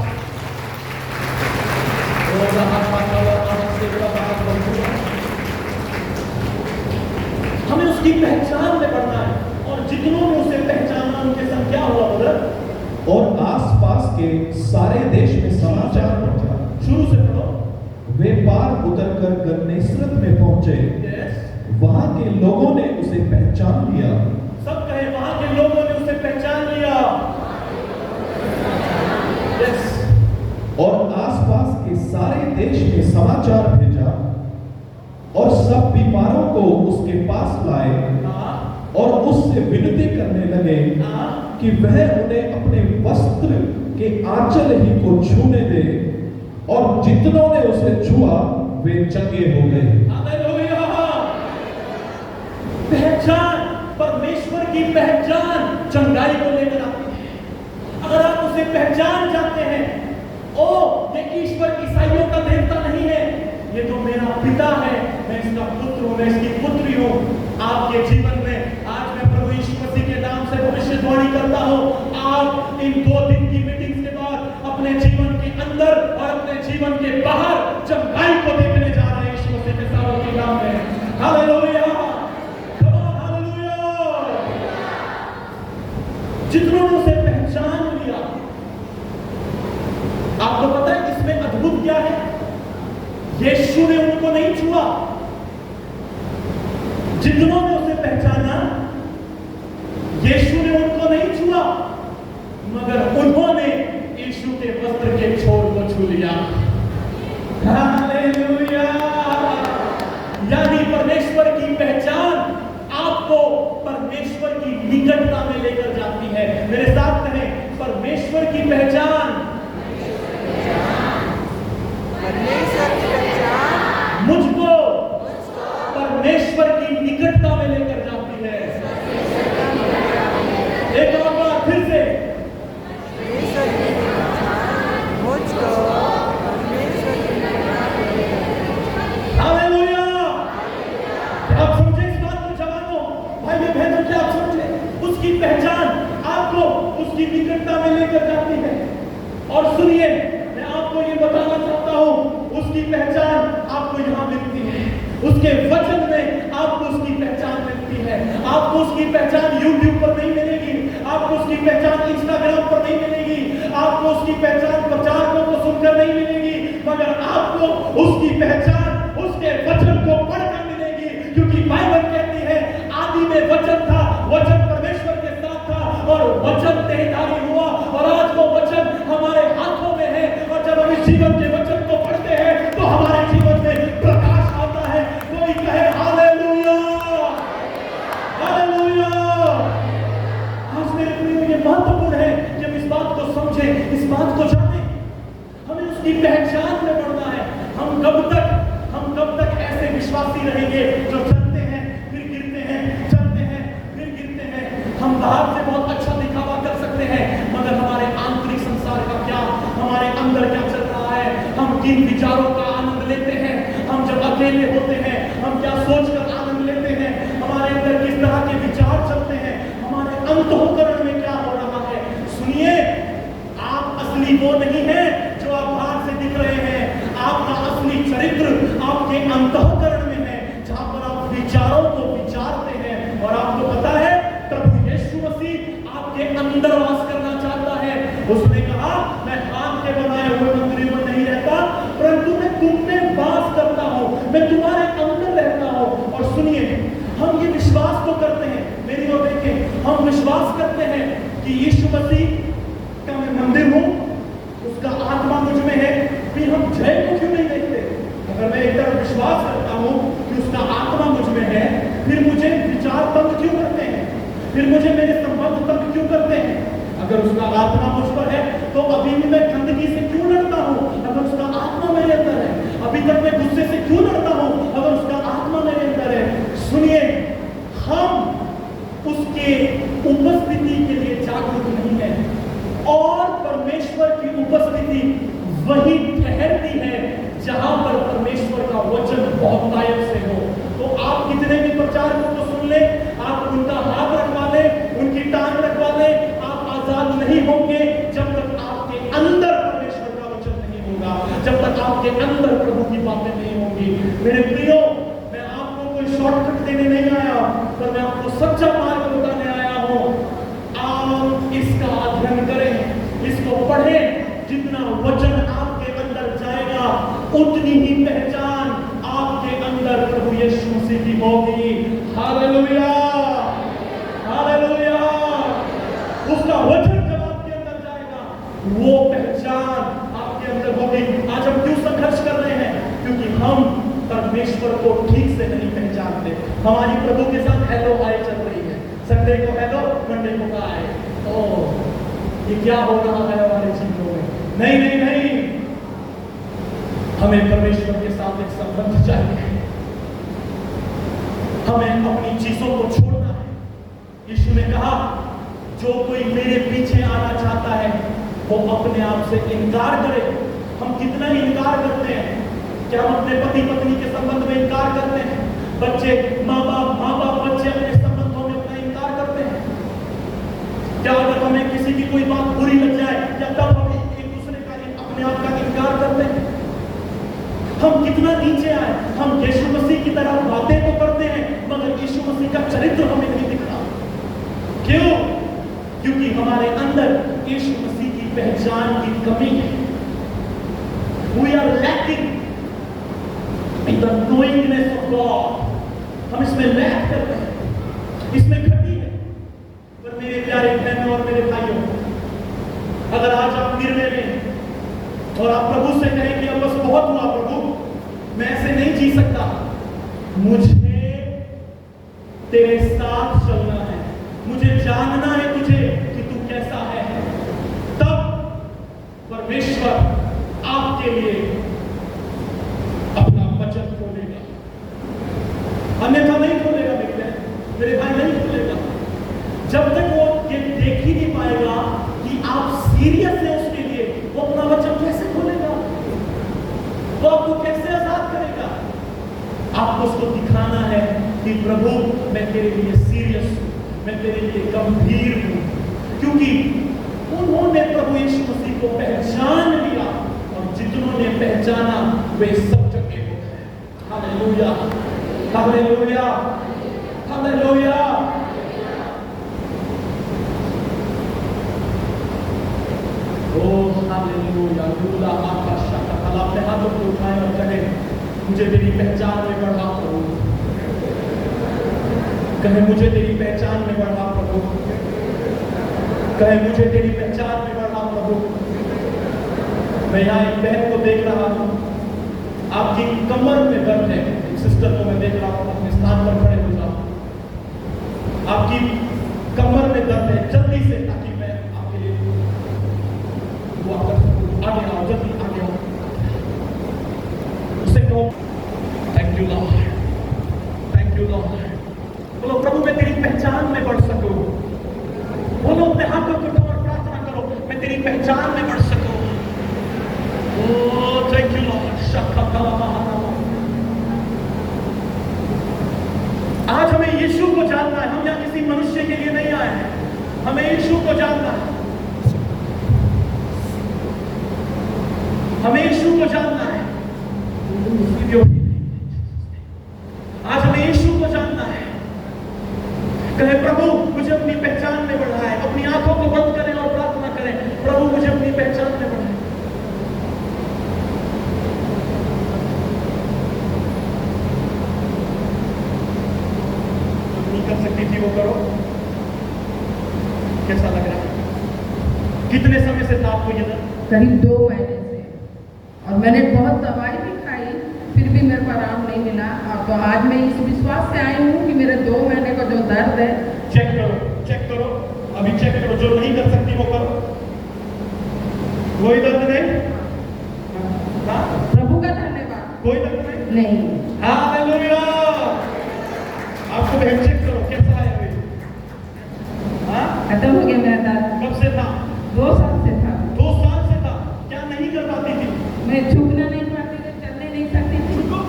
Speaker 1: हमें उसकी पहचान में बढ़ना है, और जितनों ने उसे पहचाना उनके संग क्या हुआ उधर?
Speaker 2: और आसपास के सारे देश में समाचार पहुंचा।
Speaker 1: शुरू से पढ़ो।
Speaker 2: वे पार उतरकर गन्नेसरत में पहुंचे, वहां के लोगों ने उसे पहचान लिया।
Speaker 1: सब कहे, वहां के लोगों ने उसे पहचान लिया।
Speaker 2: और आसपास के सारे देश में समाचार भेजा, और सब बीमारों को उसके पास लाए और उससे विनती करने लगे कि वह उन्हें अपने वस्त्र के आंचल ही को छूने दे। और जितनों ने उसे छुआ वे चंगे हो गए।
Speaker 1: हालेलुया। पहचान, परमेश्वर की पहचान चंगाई को लेकर आती है। अगर आप उसे पहचान जाते हैं, ओ ये ईश्वर ईसाइयों का देवता नहीं है, ये तो मेरा पिता है, मैं इसका पुत्र हूं, मैं इसकी पुत्री हूं। आपके जीवन में आज मैं प्रभु यीशु मसीह के नाम से भविष्यवाणी करता हूं, आप इन 2 दिन की मीटिंग के बाद अपने जीवन के अंदर और अपने जीवन के बाहर चंगाई को देखने जा रहे हैं यीशु मसीह के सामर्थ्य के नाम में। हालेलुया। Come on, hallelujah. जितनों ने उसे पहचान लिया, आपको पता है इसमें अद्भुत क्या है? यीशु ने उनको नहीं छुआ। जितनों ने उसे पहचाना, यीशु ने उनको नहीं छुआ, मगर उन्होंने यीशु के वस्त्र के छोर को छू लिया। हालेलुया। यानी परमेश्वर की पहचान आपको परमेश्वर की निकटता में लेकर जाती है। मेरे साथ कहें, परमेश्वर की पहचान मुझको परमेश्वर की निकटता में लेकर जाती है। एक और बार फिर से, हालेलुया। आप समझे इस बात को जवानों, भाई बहनों, क्या आप समझे? उसकी पहचान आपको उसकी निकटता में लेकर जाती है। और सुनिए, मैं आपको ये बताना चाहता हूं, उसकी पहचान आपको यहां मिलती है, उसके वचन में आपको उसकी पहचान मिलती है। आपको उसकी पहचान YouTube पर नहीं मिलेगी, आपको उसकी पहचान Instagram पर नहीं मिलेगी, आपको उसकी पहचान प्रचारकों को सुनकर नहीं मिलेगी, मगर आपको उसकी पहचान उसके वचन को पढ़कर मिलेगी। क्योंकि बाइबल कहती है, आदि में वचन था, वचन परमेश्वर के साथ था, और वचन देहधारी हुआ, और आज वो वचन हमारे हाथों में है। और जब हम इस जीवन के वचन को पढ़ते हैं तो हमारे जीवन में प्रकाश आता है। कोई कहे हालेलुया, हालेलुया। आज मेरे प्रियो, ये महत्वपूर्ण है कि हम इस बात को समझें, इस बात को जानें। हमें उसकी पहचान में बढ़ना है। हम कब तक ऐसे विश्वासी रहेंगे जो चलते हैं फिर गिरते हैं, चलते हैं फिर गिरते हैं। हम बाहर से बहुत अच्छा दिखावा कर सकते हैं, मगर हमारे आंतरिक संसार का क्या, हमारे अंदर क्या चल रहा है? हम किन विचारों का आनंद लेते हैं? हम जब अकेले होते हैं हम क्या सोचकर आनंद लेते हैं? हमारे अंदर किस तरह के विचार चलते हैं? हमारे अंतःकरण में क्या हो रहा है? सुनिए, आप असली वो नहीं है जो आप बाहर से दिख रहे हैं। आपका असली चरित्र आपके अंतःकरण में है, जहां पर आप विचारों को विचारते हैं। और आपको पता है, प्रभु यीशु मसीह आपके अंदर वास करना चाहता है। उसने कहा, मैं हाथ के बनाए हुए मंदिर में नहीं रहता, परंतु मैं तुम में वास करता हूं, मैं तुम्हारे अंदर रहता हूं। और सुनिए, हम ये विश्वास तो करते हैं, मेरी ओर देखें, हम विश्वास करते हैं कि यीशु मसीह का मैं मंदिर हूं, उसका आत्मा मुझ में है। फिर हम जय को क्यों नहीं देखते? अगर मैं एक तरफ विश्वास करता हूं कि उसका आत्मा मुझ में है, फिर मुझे विचार तंग क्यों करते हैं? फिर मुझे मेरे संबंध तंग क्यों करते हैं? अगर उसका आत्मा मुझ पर है तो अभी भी मैं गंदगी से क्यों लड़ता हूं? अगर उसका आत्मा मेरे अंदर है। अभी तक मैं गुस्से से क्यों लड़ता हूं? अगर उसका आत्मा मेरे अंदर है। सुनिए, हम उसके उपस्थिति के लिए जागरूक नहीं है, और परमेश्वर की उपस्थिति वही ठहरती है जहां पर परमेश्वर का वचन बहुतायत से हो। तो आप कितने भी प्रचारकों को सुन ले, आप उनका हाथ रखवा ले, उनकी टांग रखवा ले, आप आजाद नहीं होंगे जब तक आपके अंदर परमेश्वर का वचन नहीं होगा, जब तक आपके अंदर प्रभु की बातें नहीं होंगी। मेरे प्रियो, मैं आपको कोई शॉर्टकट देने नहीं आया, पर मैं आपको सच्चा मार्ग बताने आया हूं। आप इसका अध्ययन करें, इसको पढ़ें। जितना वचन आपके अंदर जाएगा, उतनी ही पहचान आपके अंदर प्रभु यीशु मसीह की होगी। Hallelujah, hallelujah. उसका वचन जब आपके अंदर जाएगा, वो पहचान आपके अंदर होगी। आज हम क्यों संघर्ष कर रहे हैं? क्योंकि हम परमेश्वर को ठीक से नहीं पहचानते। हमारी प्रभु के साथ हेलो हाय चल रही है, संडे को हेलो, मंडे को हाय। ये क्या हो रहा है हमारे जीवनों में? नहीं नहीं नहीं, हमें परमेश्वर के साथ एक संबंध चाहिए। हमें अपनी चीजों को छोड़ना है। यीशु ने कहा, जो कोई मेरे पीछे आना चाहता है वो अपने आप से इनकार करे। हम कितना इनकार करते हैं? क्या हम अपने पति पत्नी के संबंध में इनकार करते हैं? बच्चे माँ बाप बच्चे अपने संबंधों में अपना इनकार करते हैं। क्या अगर हमें किसी की कोई बात बुरी लग जाए, क्या तब हम एक दूसरे का अपने आप का इनकार करते हैं? हम कितना नीचे आए। हम यीशु मसीह की तरह बातें तो करते हैं मगर यीशु मसीह का चरित्र हमें नहीं दिखता। क्यों? क्योंकि हमारे अंदर यीशु मसीह की पहचान की कमी है। We are lacking in the knowingness of God. हम इसमें लैक करते हैं, इसमें घटी है। पर मेरे प्यारे बहनों और मेरे भाइयों, अगर आज आप गिरने में और आप प्रभु से कहें कि अब बस बहुत हुआ प्रभु, मैं ऐसे नहीं जी सकता, मुझे तेरे साथ चलना है, मुझे जानना है तुझे कि तू कैसा है, तब परमेश्वर आपके लिए अपना वचन खोलेगा। अन्यथा नहीं खोलेगा मेरे भाई, नहीं खोलेगा। जब तक वो ये देख ही नहीं पाएगा कि आप सीरियस हैं उसके लिए, वो अपना वचन कैसे खोलेगा? वो आपको कैसे आजाद करेगा? आपको उसको दिखाना है कि प्रभु मैं तेरे लिए सीरियस हूं, मैं तेरे लिए गंभीर हूं, क्योंकि उन्होंने प्रभु यीशु मसीह को पहचान लिया और जितनों ने पहचाना वे सब जगह हो गए। Hallelujah, hallelujah, hallelujah. Oh hallelujah. दूल्हा आकाश का कला अपने हाथों को उठाए और कहे, मुझे तेरी पहचान में बढ़ा प्रभु। कहे मुझे तेरी पहचान में बढ़ा प्रभु। कहे मुझे तेरी पहचान में बढ़ा प्रभु। मैं यहाँ एक बहन को देख रहा हूँ, आपकी कमर में दर्द है। एक सिस्टर को मैं देख रहा हूँ, अपने स्थान पर खड़े हो जाओ। आपकी कमर में दर्द है, जल्दी से, ताकि मैं आपके लिए दुआ कर सकूं। आगे आओ, जल्दी आगे आओ। उसे कहो, thank you Lord, thank you Lord. बोलो प्रभु मैं तेरी पहचान में बढ़ सकूं। बोलो अपने हाथों को उठाओ और प्रार्थना करो, मैं तेरी पहचान में बढ़ सकूं। Oh thank you Lord. आज हमें यीशु को जानना है। हम यहाँ किसी मनुष्य के लिए नहीं आए हैं, हमें यीशु को जानना है। हमें यीशु को जानना है। आज हमें यीशु को जानना है। कहे प्रभु मुझे अपनी पहचान में बढ़ाए। अपनी आंखों को बंद करें और प्रार्थना करें, प्रभु मुझे अपनी पहचान में बढ़ाए। जो नहीं कर सकती थी वो करो। कैसा लग रहा है? कितने समय से था आपको ये दर्द?
Speaker 3: करीब 2 महीने से, और मैंने बहुत दवाई भी खाई, फिर भी मेरे को आराम नहीं मिला। और तो आज मैं इस विश्वास से आई हूँ कि मेरे 2 महीने का जो दर्द है,
Speaker 1: चेक करो, चेक करो, अभी चेक करो। जो नहीं कर सकती वो करो। कोई दर्द नहीं? हाँ?
Speaker 3: प्रभु का धन्यवाद।
Speaker 1: कोई दर्द नहीं?
Speaker 3: नहीं।
Speaker 1: हालेलुया। आपको भी चेक करो कैसा है अभी? हाँ?
Speaker 3: खत्म हो गया मेरा दर्द।
Speaker 1: कब से था?
Speaker 3: 2 साल से था।
Speaker 1: 2 साल से था। क्या नहीं कर पाती थी?
Speaker 3: मैं झुकना नहीं पाती थी, चलने नहीं सकती थी।
Speaker 1: झुको।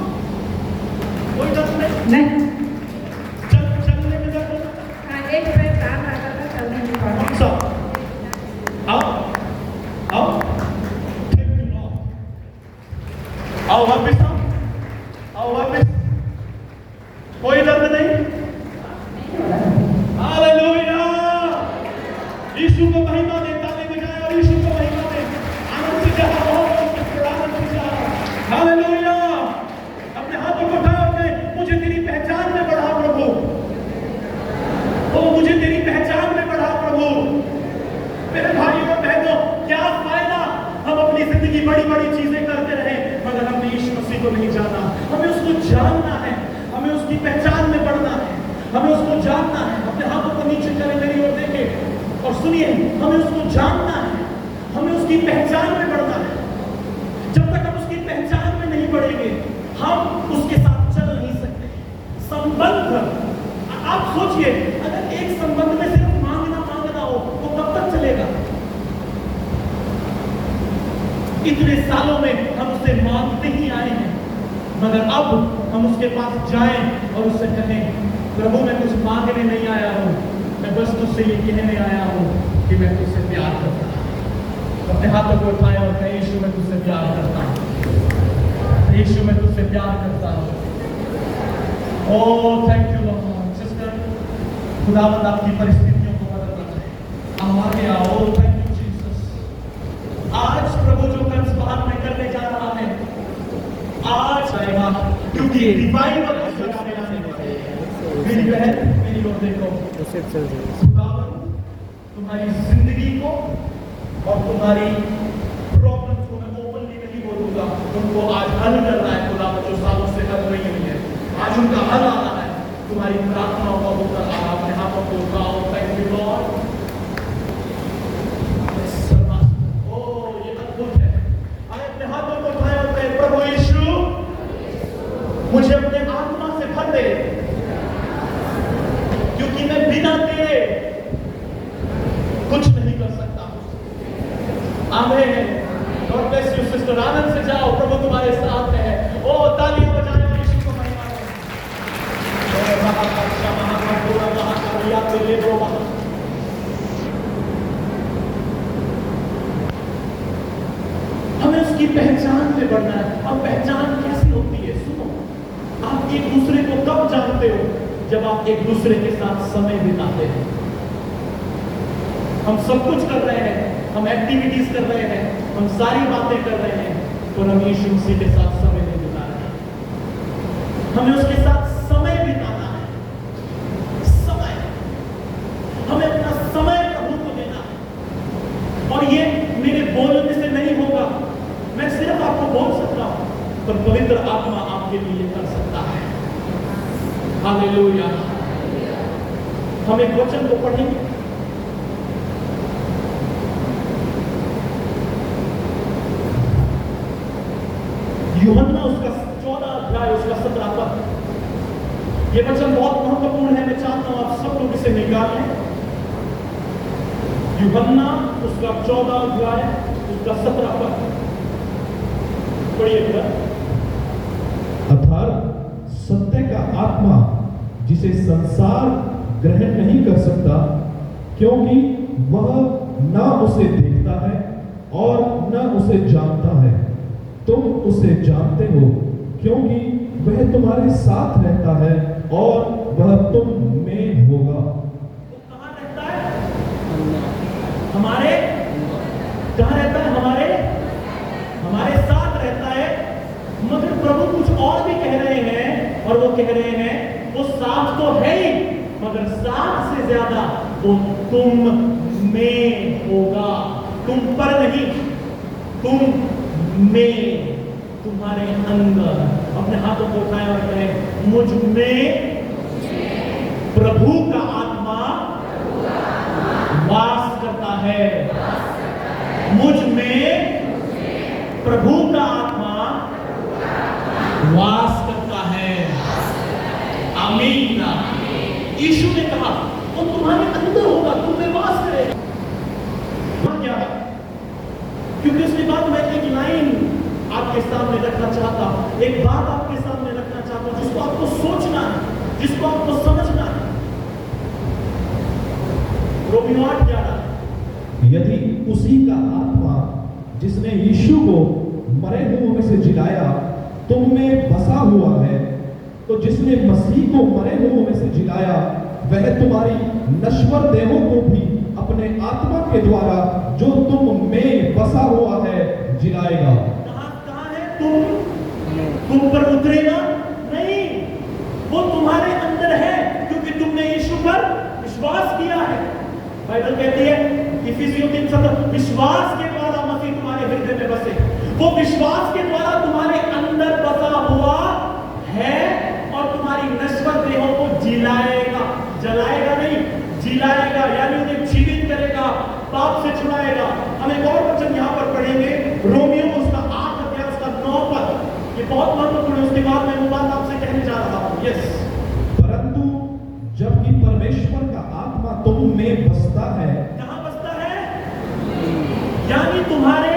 Speaker 1: कोई दर्द नहीं?
Speaker 3: नहीं।
Speaker 1: चलने में दर्द होता था?
Speaker 3: हाँ, एक पैर काम आता था, चलने नहीं पाता।
Speaker 1: कौन सा? आओ, आओ। Thank you, Lord. आओ वापिस आओ, आओ वापिस। कोई दर्द नहीं? हालेलुया। यीशु को महिमा दे, ताली बजाए और यीशु को महिमा दे। आनंद से जाओ, आनंद से जाओ। हालेलुया। अपने हाथों को उठाओ और कहें, मुझे तेरी पहचान में बढ़ा प्रभु। ओ मुझे तेरी पहचान में बढ़ा प्रभु। मेरे भाइयों और बहनों, क्या फायदा हम अपनी जिंदगी बड़ी बड़ी चीजें करते रहे मगर हमने यीशु मसीह को नहीं जाना। हमें उसको जानना है, हमें उसकी पहचान में बढ़ना है, हमें उसको जानना है। अपने हाथों को नीचे करें, मेरी ओर देखें और सुनिए, हमें उसको जानना है, हमें उसकी पहचान में बढ़ना है। जब तक हम उसकी पहचान में हम उसके साथ चल नहीं सकते। संबंध, आप सोचिए, अगर एक संबंध में सिर्फ मांगना हो तो कब तक चलेगा? इतने सालों में हम उसे मांगते ही आए हैं, मगर अब हम उसके पास जाएं और उससे कहें, प्रभु मैं कुछ मांगने नहीं आया हूं, मैं बस तुझसे ये कहने आया हूं कि मैं तुझसे प्यार करता हूं। अपने हाथों को उठाएं और कहें, यीशु मैं तुझसे प्यार करता हूं, यीशु मैं तुझसे प्यार करता हूं। Oh thank you Lord. Sister, खुदावंद आपकी परिस्थितियों को मदद करता है। आगे आओ। Thank you Jesus. आज प्रभु जो कर्ज बाहर में करने जा रहा है, आज आएगा, क्योंकि रिवाइवल मेरी बहन मेरी ओर देखो, खुदावंद तुम्हारी जिंदगी को और तुम्हारी प्रॉब्लम्स को मैं ओपनली नहीं बोलूंगा, उनको आज हल कर रहा है खुदावंद, जो सालों से हल नहीं हुई है, आज उनका हल आ रहा है। तुम्हारी प्रार्थनाओं का उत्तर आ रहा है। अपने हाथों को उठाओ। Thank you Lord. ओह ये अद्भुत है। अपने हाथों को उठाएं और कहें, प्रभु यीशु मुझे अपने आत्मा से भर दे, क्योंकि मैं बिना तेरे कुछ नहीं कर सकता। आमीन। God bless you sister. आनंद से जाओ, प्रभु तुम्हारे साथ है। ओ तालियां बजाएं और यीशु को महिमा दें। हमें उसकी पहचान में बढ़ना है। अब पहचान कैसी होती है? सुनो, आप एक दूसरे को कब जानते हो? जब आप एक दूसरे के साथ समय बिताते हैं। हम सब कुछ कर रहे हैं, हम एक्टिविटीज कर रहे हैं, हम सारी बातें कर रहे हैं, और हम यीशु मसीह के साथ समय नहीं बिता रहे हैं। हमें उसके साथ समय बिताना है। समय, हमें अपना समय प्रभु को देना है। और ये मेरे बोलने से नहीं होगा, मैं सिर्फ आपको बोल सकता हूं, पर पवित्र आत्मा आपके लिए कर सकता है। हालेलुया। हम एक वचन को पढ़ेंगे, यूहन्ना उसका 14 अध्याय उसका 17 पद। यह वचन बहुत महत्वपूर्ण है। मैं चाहता हूं आप सब लोग इसे निकाल लें। यूहन्ना उसका 14 अध्याय उसका 17 पद पढ़िए।
Speaker 2: अर्थात सत्य का आत्मा जिसे संसार ग्रहण नहीं कर सकता, क्योंकि वह न उसे देखता है और न उसे जानता है। तुम उसे जानते हो, क्योंकि वह तुम्हारे साथ रहता है और वह तुम में होगा।
Speaker 1: वो कहां रहता है? हमारे कहां रहता है? हमारे साथ रहता है। मगर प्रभु कुछ और भी कह रहे हैं, और वो कह रहे हैं वो साथ तो है ही, मगर साथ से ज्यादा वो तुम में होगा। तुम पर नहीं, तुम में, तुम्हारे अंदर। अपने हाथों को उठाएं और कहें, मुझ में प्रभु का आत्मा वास करता है। मुझ में प्रभु का आत्मा वास करता है। आमीन। यीशु ने कहा वो तुम्हारे अंदर होगा, तुम में वास करेगा। क्या है? क्योंकि उसके बाद मैं एक लाइन आपके सामने रखना चाहता हूं, एक बात आपके सामने रखना चाहता हूं, जिसको आपको सोचना है, जिसको आपको समझना है। रोमियो 8:11।
Speaker 2: यदि उसी का आत्मा जिसने यीशु को मरे हुओं में से जिलाया तुम में बसा हुआ है, तो जिसने मसीह को मरे हुओं में से जिलाया वह तुम्हारी नश्वर देहों को भी अपने आत्मा के द्वारा जो तुम में बसा हुआ है जिलाएगा।
Speaker 1: कहां है? तुम पर उतरेगा नहीं, वो तुम्हारे अंदर है, क्योंकि तुमने यीशु पर विश्वास किया है। बाइबल कहती है इफिसियों 3:7, विश्वास के द्वारा मसीह तुम्हारे हृदय में बसे। वो विश्वास के द्वारा तुम्हारे अंदर बसा हुआ है और तुम्हारी नश्वर देहों को जिलाएगा। जलाएगा नहीं, जिलाएगा, यानी उन्हें जीवित करेगा, पाप से छुड़ाएगा। हम एक और वचन यहां पर पढ़ेंगे, रोमियो उसका 8 अध्याय उसका 9 पद। ये बहुत महत्वपूर्ण है, उसके बाद मैं वो बात आपसे कहने जा रहा हूं। यस,
Speaker 2: परंतु जबकि परमेश्वर का आत्मा तुम में बसता है,
Speaker 1: कहां बसता है? यानी तुम्हारे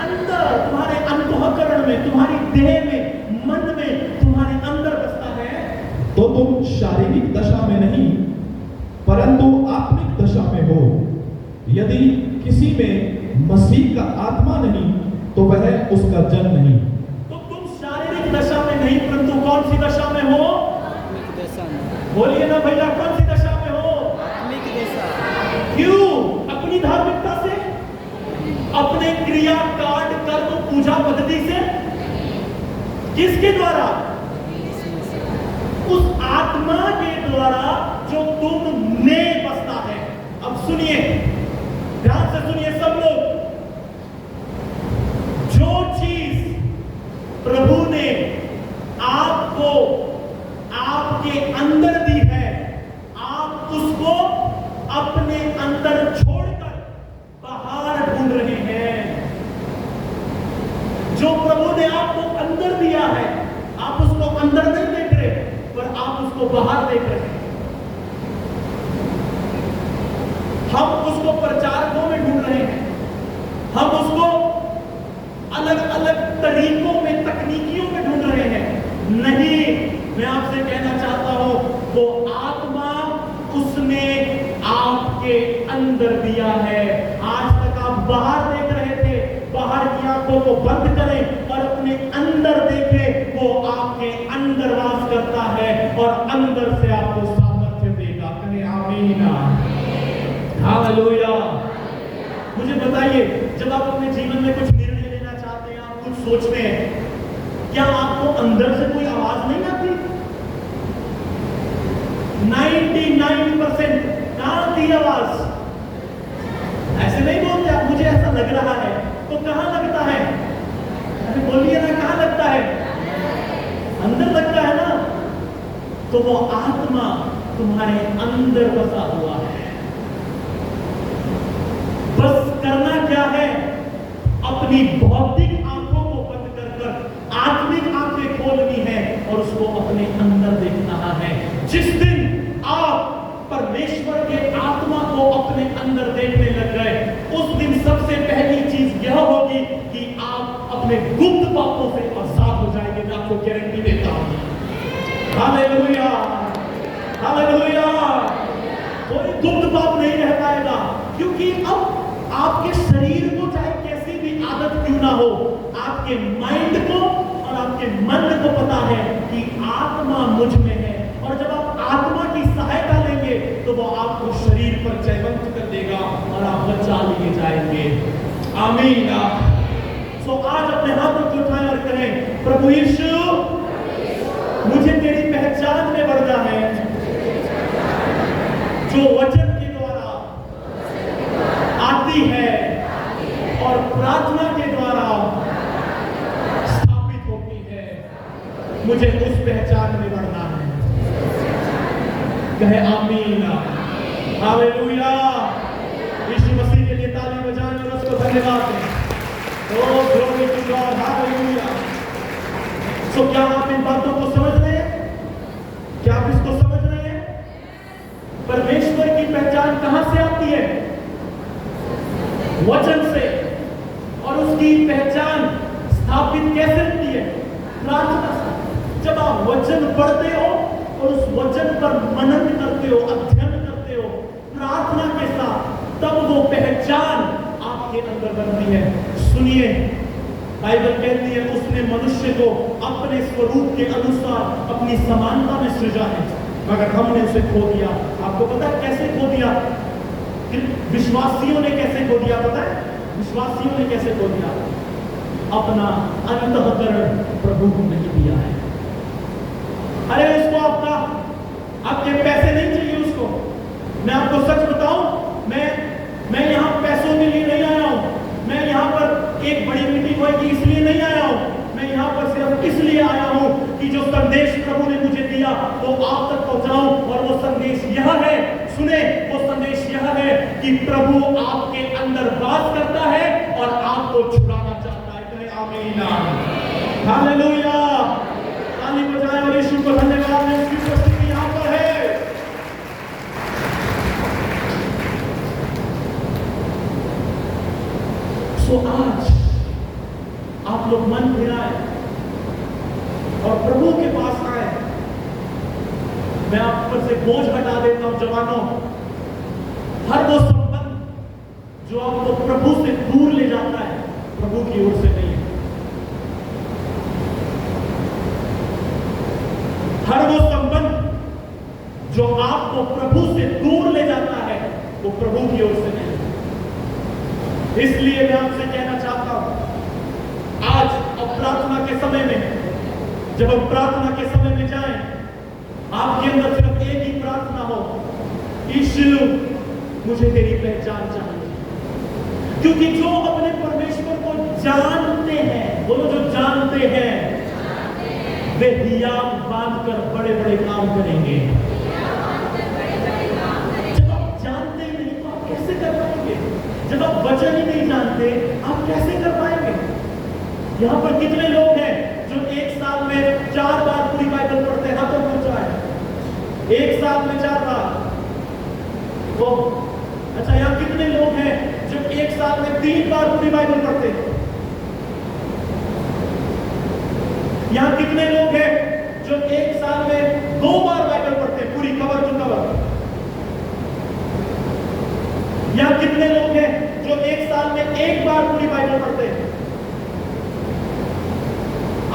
Speaker 1: अंदर, तुम्हारे अंतःकरण में, तुम्हारी देह में, मन में, तुम्हारे अंदर बसता है,
Speaker 2: तो तुम शारीरिक दशा में नहीं परंतु आत्मिक दशा में हो। यदि किसी में मसीह का आत्मा नहीं तो वह उसका जन नहीं।
Speaker 1: तो तुम शारीरिक दशा में नहीं, परंतु कौन सी दशा में हो?
Speaker 4: आत्मिक दशा में।
Speaker 1: बोलिए ना भैया, कौन सी दशा में हो?
Speaker 4: आत्मिक दशा।
Speaker 1: क्यों? अपनी धार्मिकता से, अपने क्रिया कांड कर्म पूजा पद्धति से, किसके द्वारा? उस आत्मा के द्वारा जो तुम में बसता है। अब सुनिए, ध्यान से सुनिए सब लोग, जो चीज प्रभु ने आपको आपके अंदर दी है, आप उसको अपने अंदर छोड़कर बाहर ढूंढ रहे हैं। जो प्रभु ने आपको अंदर दिया है, आप उसको अंदर नहीं देख रहे, पर आप उसको बाहर देख रहे हैं। हम उसको प्रचारकों में ढूंढ रहे हैं, हम उसको अलग अलग तरीकों में, तकनीकियों में ढूंढ रहे हैं। नहीं, मैं आपसे कहना चाहता हूं, वो आत्मा उसने आपके अंदर दिया है। आज तक आप बाहर देख रहे थे, बाहर की आंखों को बंद करें और अपने अंदर देखें। वो आपके अंदर वास करता है और अंदर से आपको सामर्थ्य देगा। कहें आमीन। हालेलुया। मुझे बताइए, जब आप अपने जीवन में कुछ निर्णय लेना चाहते हैं, आप कुछ सोचते हैं, क्या आपको अंदर से कोई आवाज नहीं आती? 99% कहां आती आवाज? ऐसे नहीं बोलते आप, मुझे ऐसा लग रहा है, तो कहां लगता है? अरे बोलिए ना, कहां लगता है? अंदर लगता है ना। तो वो आत्मा तुम्हारे अंदर बसा हुआ है। बस करना क्या है? अपनी भौतिक आंखों को बंद कर कर आत्मिक आंखें खोलनी है और उसको अपने अंदर देखना है। जिस दिन आप परमेश्वर के आत्मा को अपने अंदर देखने लग गए, उस दिन सबसे पहली चीज यह होगी कि आप अपने गुप्त पापों से आजाद हो जाएंगे। मैं आपको गारंटी देता हूं। Hallelujah, hallelujah. कोई गुप्त पाप नहीं रह पाएगा, क्योंकि अब आपके शरीर को चाहे कैसी भी आदत क्यों ना हो, आपके माइंड को और आपके मन को पता है कि आत्मा मुझ में है। और जब आप आत्मा की सहायता लेंगे तो वो आपको शरीर पर जयवंत कर देगा और आप बचा लिए जाएंगे। आमीन। सो आज अपने हाथों को उठाएं और कहें, प्रभु यीशु, मुझे तेरी पहचान में बढ़ना है, जो वचन के द्वारा आती है और प्रार्थना के द्वारा स्थापित होती है। मुझे उस पहचान में बढ़ना है। कहे आमीन। हालेलुया। यीशु मसीह के लिए ताली बजाएं और उसको धन्यवाद दें। ओ ग्लोरी टू गॉड। हालेलुया। सो क्या आप इन बातों को समझ रहे हैं? क्या आप इसको समझ रहे हैं? परमेश्वर की पहचान कहां से आती है? वचन से। और उसकी पहचान स्थापित कैसे होती है? प्रार्थना से। जब आप वचन पढ़ते हो और उस वचन पर मनन करते हो, अध्ययन करते हो प्रार्थना के साथ, तब वो पहचान आपके अंदर बनती है। सुनिए, बाइबल कहती है उसने मनुष्य को अपने स्वरूप के अनुसार अपनी समानता में सृजा है, मगर हमने उसे खो दिया। आपको पता है कैसे खो दिया? विश्वासियों ने कैसे खो दिया? पता है विश्वासियों ने कैसे खो दिया? अपना अंतःकरण प्रभु को नहीं दिया है। अरे उसको आपके पैसे नहीं चाहिए उसको। मैं आपको सच बताऊं, मैं यहाँ पैसों के लिए नहीं आया हूं। मैं यहाँ पर एक बड़ी मीटिंग होगी इसलिए नहीं आया हूं। मैं यहाँ पर सिर्फ इसलिए आया हूं कि जो संदेश प्रभु ने मुझे दिया वो आप तक पहुंचाऊं। और वो संदेश यह है, सुने, वो संदेश यह है कि प्रभु आपके अंदर वास करता है और आपको छुड़ाना चाहता है। कहें आमीन। हालेलुया, ताली बजाएं और यीशु को धन्यवाद दें, उसकी उपस्थिति यहाँ पर है। तो आज आप लोग मन फिराए और प्रभु के पास आए। मैं आप पर से बोझ हटा देता हूं जवानों। हर वो संबंध जो आपको प्रभु से दूर ले जाता है, प्रभु की ओर से नहीं है। हर वो संबंध जो आपको प्रभु से दूर ले जाता है, वो प्रभु की ओर से नहीं है। इसलिए मैं आपसे कहना चाहता हूं, आज अब प्रार्थना के समय में, जब हम प्रार्थना के समय में जाएं, आपके अंदर सिर्फ एक ही प्रार्थना हो, यीशु मुझे तेरी पहचान चाहिए। क्योंकि जो अपने परमेश्वर को जानते हैं, बोलो जो जानते हैं, वे हियाव बांधकर बड़े बड़े काम करेंगे। जब आप जानते ही नहीं तो आप कैसे कर पाएंगे? जब आप वचन ही नहीं जानते आप कैसे कर पाएंगे? यहां पर कितने लोग हैं जो एक साल में 4 बार पूरी बाइबल पढ़ते हैं? हाथों को उठाएं। एक साल में 4 बार। वो अच्छा, यहां कितने लोग हैं जो एक साल में 3 बार पूरी बाइबल पढ़ते हैं? यहां कितने लोग हैं जो एक साल में 2 बार बाइबल पढ़ते हैं, पूरी कवर टू कवर? यहां कितने लोग हैं जो एक साल में 1 बार पूरी बाइबल पढ़ते हैं?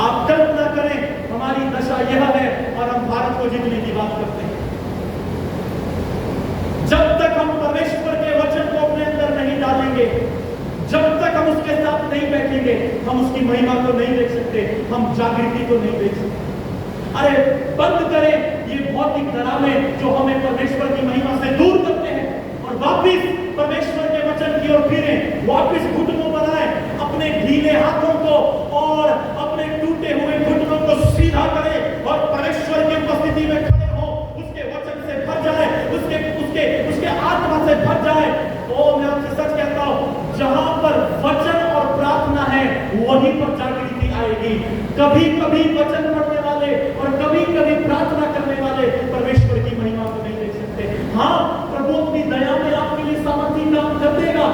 Speaker 1: आप कल्पना करें, हमारी दशा यह है और हम भारत को जीतने की बात करते हैं। जब तक हम परमेश्वर के वचन को अपने अंदर नहीं डालेंगे, जब तक हम उसके साथ नहीं बैठेंगे, हम उसकी महिमा को नहीं देख सकते, हम जागृति को नहीं देख सकते। अरे बंद करें ये भौतिक ड्रामे जो हमें परमेश्वर की महिमा से दूर करते हैं, और वापिस परमेश्वर के वचन की ओर फिरें, वापिस घुटनों पर आए, अपने ढीले हाथों को और अपने टूटे हुए घुटनों को सीधा करें और परमेश्वर की उपस्थिति में खड़े हो, उसके वचन से भर जाए, उसके उसके उसके आत्मा से भर जाए। ओ मैं आपसे सच कहता हूं, जहां पर वचन और प्रार्थना है, वहीं पर जागृति आएगी। कभी कभी वचन पढ़ने वाले और कभी कभी प्रार्थना करने वाले परमेश्वर की महिमा को नहीं देख सकते। हाँ, प्रभु अपनी दया में आपके लिए सामर्थ्य काम कर देगा,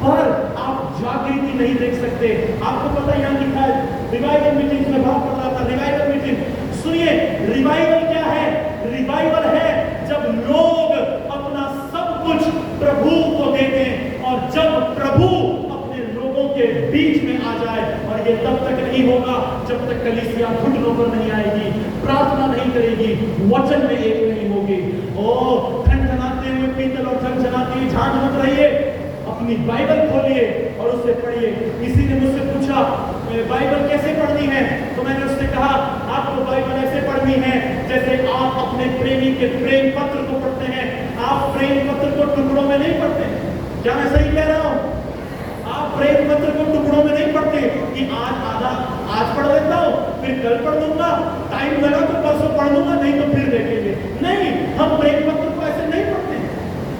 Speaker 1: पर आप जागृति नहीं देख सकते। आपको पता है यहां लिखा है, रिवाइवल मीटिंग में बात कर रहा था, रिवाइवल मीटिंग। सुनिए, रिवाइवल क्या है? रिवाइवल है जब लोग अपना सब कुछ प्रभु को दे दें, और जब प्रभु अपने लोगों के बीच में आ जाए। और ये तब तक नहीं होगा जब तक कलीसिया घुटनों पर नहीं आएगी, प्रार्थना नहीं करेगी, वचन में एक नहीं होगी। ओ झनझनाते हुए पीतल और झनझनाती हुई झांझ मत रहिए, अपनी बाइबल खोलिए और उससे पढ़िए। किसी ने मुझसे पूछा बाइबल कैसे पढ़नी है, तो मैंने उससे कहा आपको बाइबल ऐसे पढ़नी है जैसे आप अपने प्रेमी के प्रेम पत्र को पढ़ते हैं। आप प्रेम पत्र को टुकड़ों में नहीं पढ़ते। क्या मैं सही कह रहा हूं? आप प्रेम पत्र को टुकड़ों में नहीं पढ़ते कि आज पढ़ लेता हूं, फिर कल पढ़ दूंगा, टाइम लगा तो परसों पढ़ दूंगा, नहीं तो फिर देखेंगे। नहीं, हम प्रेम पत्र को ऐसे नहीं पढ़ते।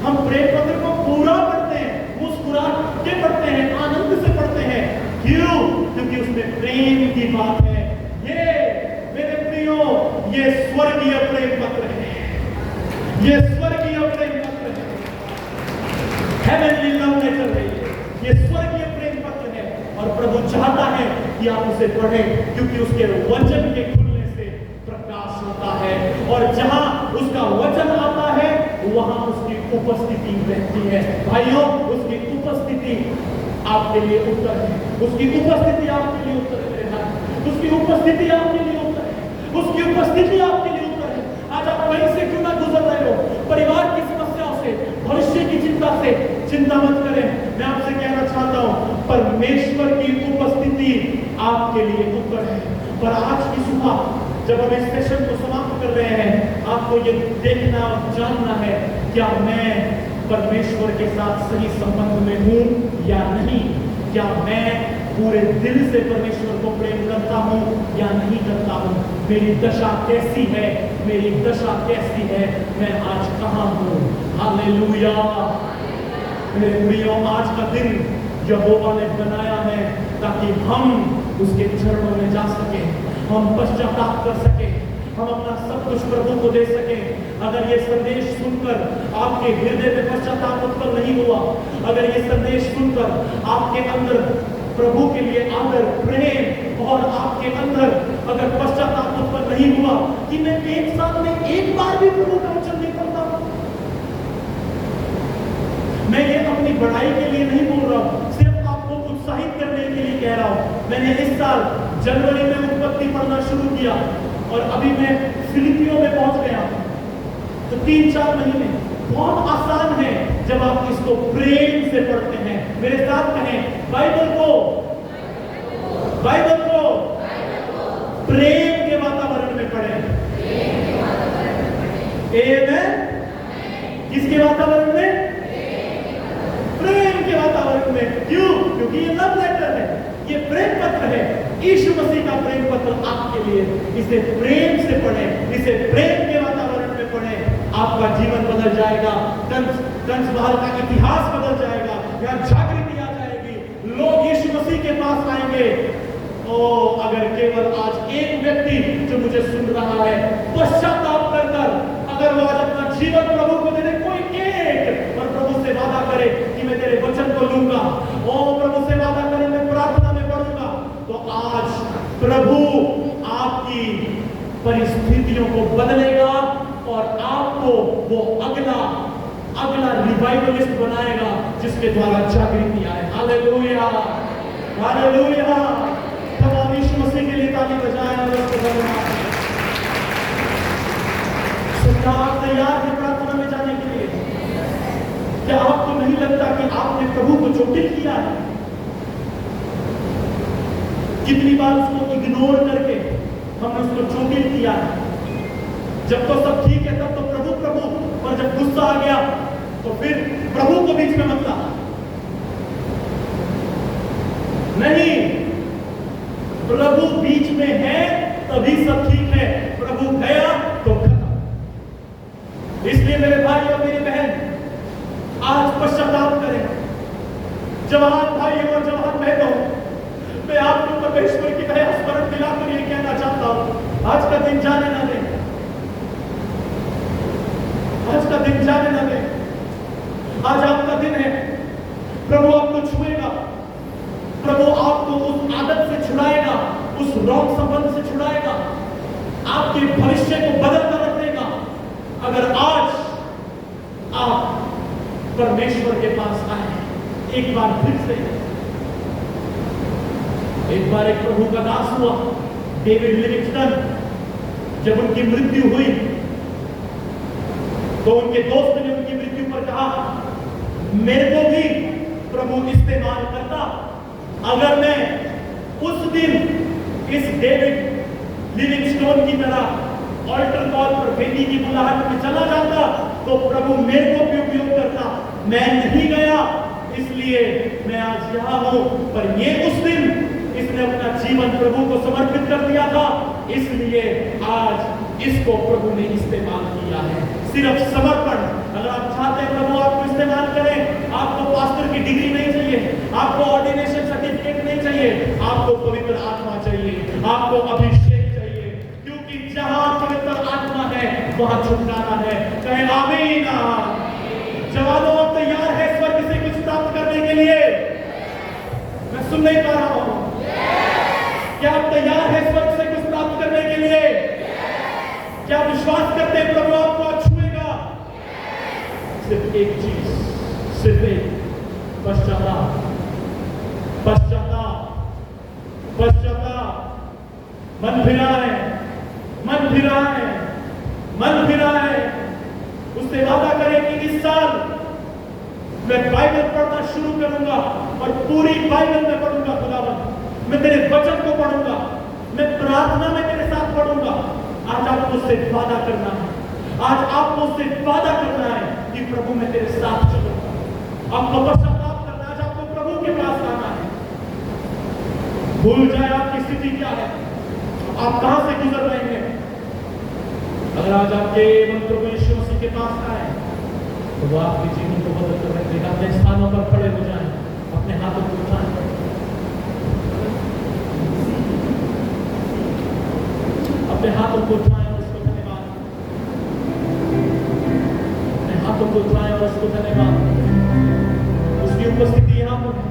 Speaker 1: हम प्रेम पत्र को पूरा पढ़ते हैं, मुस्कुरा के पढ़ते हैं, आनंद से पढ़ते हैं। क्यों? क्योंकि उसमें प्रेम की बात है। ये मेरे प्रियो, ये स्वर्गीय प्रेम पत्र है, ये स्वर्गीय प्रेम पत्र है, हेवनली लव लेटर है, ये स्वर्गीय प्रेम पत्र है। और प्रभु चाहता है कि आप उसे पढ़ें, क्योंकि उसके वचन के खुलने से प्रकाश होता है, और जहां उसका वचन आता है वहां उसकी उपस्थिति रहती है। भाइयों, उसकी उपस्थिति आपके लिए उत्तर है, उसकी उपस्थिति आपके लिए उत्तर है, उसकी उपस्थिति आपके लिए उत्तर है, उसकी उपस्थिति आपके लिए उत्तर है। आज आप कहीं से क्यों ना गुजर रहे हो, परिवार की समस्याओं से, भविष्य की चिंता से, चिंता मत करें। मैं आपसे कहना चाहता हूं, परमेश्वर की उपस्थिति आपके लिए उत्तर है। पर आज की सुबह जब हम इस सेशन को समाप्त कर रहे हैं, आपको ये देखना और जानना है, क्या मैं परमेश्वर के साथ सही संबंध में हूं या नहीं? क्या मैं पूरे दिल से परमेश्वर को प्रेम करता हूं या नहीं करता हूं? मेरी दशा कैसी है? मेरी दशा कैसी है? मैं आज कहां हूं? हालेलुया। मेरे प्रियो, आज का दिन यहोवा ने बनाया है ताकि हम उसके चरणों में जा सके, हम पश्चाताप कर सके, हम अपना सब कुछ प्रभु को दे सके। अगर ये संदेश सुनकर आपके हृदय में पश्चाताप उत्पन्न नहीं हुआ, अगर ये संदेश सुनकर आपके अंदर प्रभु के लिए आदर, प्रेम और आपके अंदर अगर पश्चाताप उत्पन्न नहीं हुआ कि मैं एक साल में एक बार भी प्रभु का वचन नहीं पढ़ता, मैं ये अपनी बढ़ाई के लिए नहीं बोल रहा हूं, सिर्फ आपको उत्साहित करने के लिए कह रहा हूं। मैंने इस साल जनवरी में उत्पत्ति पढ़ना शुरू किया और अभी मैं फिलिपियों में पहुंच गया। तो 3-4 महीने बहुत आसान है जब आप इसको प्रेम से पढ़ते हैं। मेरे साथ कहें, बाइबल को प्रेम के वातावरण में पढ़ें। आमेन। किसके वातावरण में? प्रेम के वातावरण में। क्यों? क्योंकि ये लव लेटर है, ये प्रेम पत्र है, यीशु मसीह का प्रेम पत्र आपके लिए। इसे प्रेम से पढ़ें, इसे प्रेम के वातावरण में पढ़ें, आपका जीवन बदल जाएगा, कंसबहाल का इतिहास बदल जाएगा, यहाँ जागृति आ जाएगी, लोग यीशु मसीह के पास आएंगे। ओ अगर केवल आज एक व्यक्ति जो मुझे सुन रहा है पश्चाताप कर अगर वो आज अपना जीवन प्रभु को दे दे, कोई एक और प्रभु से वादा करे कि मैं तेरे वचन को लूंगा, ओ प्रभु से वादा करे मैं प्रार्थना में पढ़ूंगा, तो आज प्रभु आपकी परिस्थितियों को बदलेगा और आपको वो अगला रिवाइवलिस्ट बनाएगा जिसके द्वारा जागृति आए। Hallelujah, hallelujah. तमाम यीशु मसीह के लिए ताली बजाएं और उसको धन्यवाद दें। क्या आप तैयार हैं प्रार्थना में जाने के लिए? क्या आपको नहीं लगता कि आपने प्रभु को चोटिल किया है? कितनी बार उसको इग्नोर करके हमने उसको चोटिल किया है। जब तो सब ठीक है तब तो प्रभु प्रभु, पर जब गुस्सा आ गया तो फिर प्रभु को बीच में मत ला। नहीं, प्रभु बीच में है तभी सब ठीक है, प्रभु गया तो खत्म। इसलिए मेरे भाई और मेरी बहन आज पश्चाताप करें। जवान भाई और जवान बहनों, मैं आपको परमेश्वर की दया स्मरण दिलाकर ये कहना चाहता हूं, आज का दिन जाने ना दें, आज का दिन जाने ना दें। आज आपका दिन है, प्रभु आपको छुएगा, प्रभु आपको उस आदत से छुड़ाएगा, उस रॉन्ग संबंध से छुड़ाएगा, आपके भविष्य को बदल कर रख देगा। अगर आज आप परमेश्वर के पास आए, एक बार फिर से, एक बार एक प्रभु का दास हुआ, डेविड लिविंगस्टन, जब उनकी मृत्यु हुई तो उनके दोस्त ने उनकी मृत्यु पर कहा, मेरे को भी प्रभु इस्तेमाल करता, अगर मैं उस दिन इस डेविड लिविंगस्टोन की तरह ऑल्टर कॉल पर बेटी की बुलाहट में चला जाता तो प्रभु मेरे को भी उपयोग करता। मैं नहीं गया, इसलिए मैं आज यहां हूं। पर ये उस दिन इसने अपना जीवन प्रभु को समर्पित कर दिया था, इसलिए आज इसको प्रभु ने इस्तेमाल किया है। सिर्फ समर्पण। अगर आप चाहते हैं प्रभु आपको इस्तेमाल करें, आपको पास्टर की डिग्री नहीं चाहिए, आपको ऑर्डिनेशन सर्टिफिकेट नहीं चाहिए, आपको पवित्र आत्मा चाहिए, आपको अभिषेक चाहिए, क्योंकि जहां पवित्र आत्मा है वहां छुटकारा है। कहें आमीन। जवानों, आप तैयार है स्वर्ग से कुछ प्राप्त करने के लिए? मैं सुन नहीं पा रहा हूं। क्या आप तैयार है स्वर्ग से कुछ प्राप्त करने के लिए? क्या विश्वास करते हैं प्रभु आपको छुएगा? सिर्फ एक चीज, सिर्फ एक, पश्चाताप, पश्चाताप, पश्चाताप। मन फिराए, मन फिराए, मन फिराए। उससे वादा करें कि इस साल मैं बाइबल पढ़ना शुरू करूंगा और पूरी बाइबल में पढ़ूंगा। खुदावंद, मैं तेरे वचन को पढ़ूंगा, मैं प्रार्थना में तेरे साथ पढ़ूंगा। आज आपको उससे वादा करना है, आज आपको उससे वादा करना है कि प्रभु मैं तेरे साथ चलूंगा। आपको पश्चाताप करना है, आज आपको प्रभु के पास आना है। भूल जाए आपकी स्थिति क्या है, आप कहां से गुजर रहे हैं। अगर आज आपके मन प्रभु यीशु मसीह के पास आए तो वो आपके जीवन को बदल कर रख देगा। अपने स्थानों पर खड़े हो जाएं, अपने हाथों को उठाएं। अपने हाथों को उठाएं और उसको धन्यवाद, अपने हाथों को उठाएं और उसको धन्यवाद। उसकी उपस्थिति यहाँ पर है,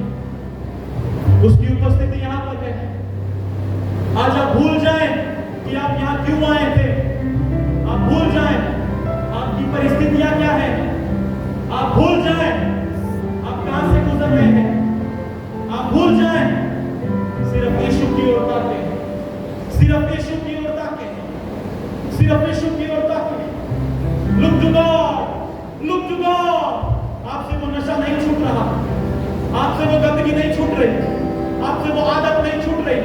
Speaker 1: उसकी उपस्थिति यहाँ पर है। आज आप भूल जाएं कि आप यहाँ क्यों आए थे, आप भूल जाएं आपकी परिस्थितियां क्या है, आप भूल जाएं आप कहां से गुजर रहे हैं, आप भूल जाएं, सिर्फ यीशु की ओर ताकें, सिर्फ यीशु की ओर ताकें, सिर्फ यीशु की ओर ताकें। Look to God, look to God. आपसे वो नशा नहीं छूट रहा, आपसे वो गंदगी नहीं छूट रही, आपसे वो आदत नहीं छूट रही,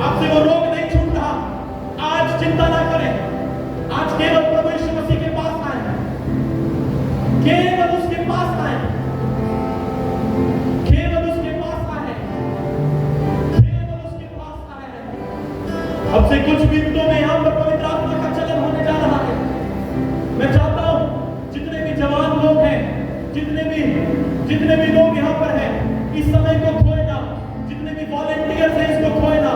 Speaker 1: आपसे वो रोग नहीं छूट रहा। आज चिंता ना करें, आज केवल प्रभु यीशु मसीह के पास आए, केवल उसके पास आए, केवल उसके पास आए, केवल उसके पास आए। अब से कुछ मिनटों में यहाँ पर पवित्र आत्मा का चलन होने जा रहा है। मैं चाहता हूँ जितने भी जवान लोग हैं, जितने भी लोग यहाँ पर हैं, इस समय को खोए ना, जितने भी वॉलंटियर्स हैं इसको खोए ना।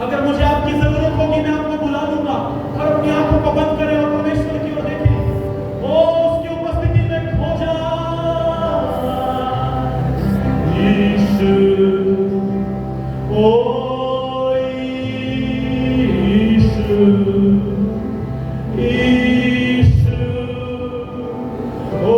Speaker 1: अगर मुझे आपकी जरूरत होगी मैं आपको बुला लूंगा, और अपनी आंखों को बंद करें और परमेश्वर की ओर देखें। ओ उसकी उपस्थिति में खो जा यीशु, ओ यीशु, यीशु, ओ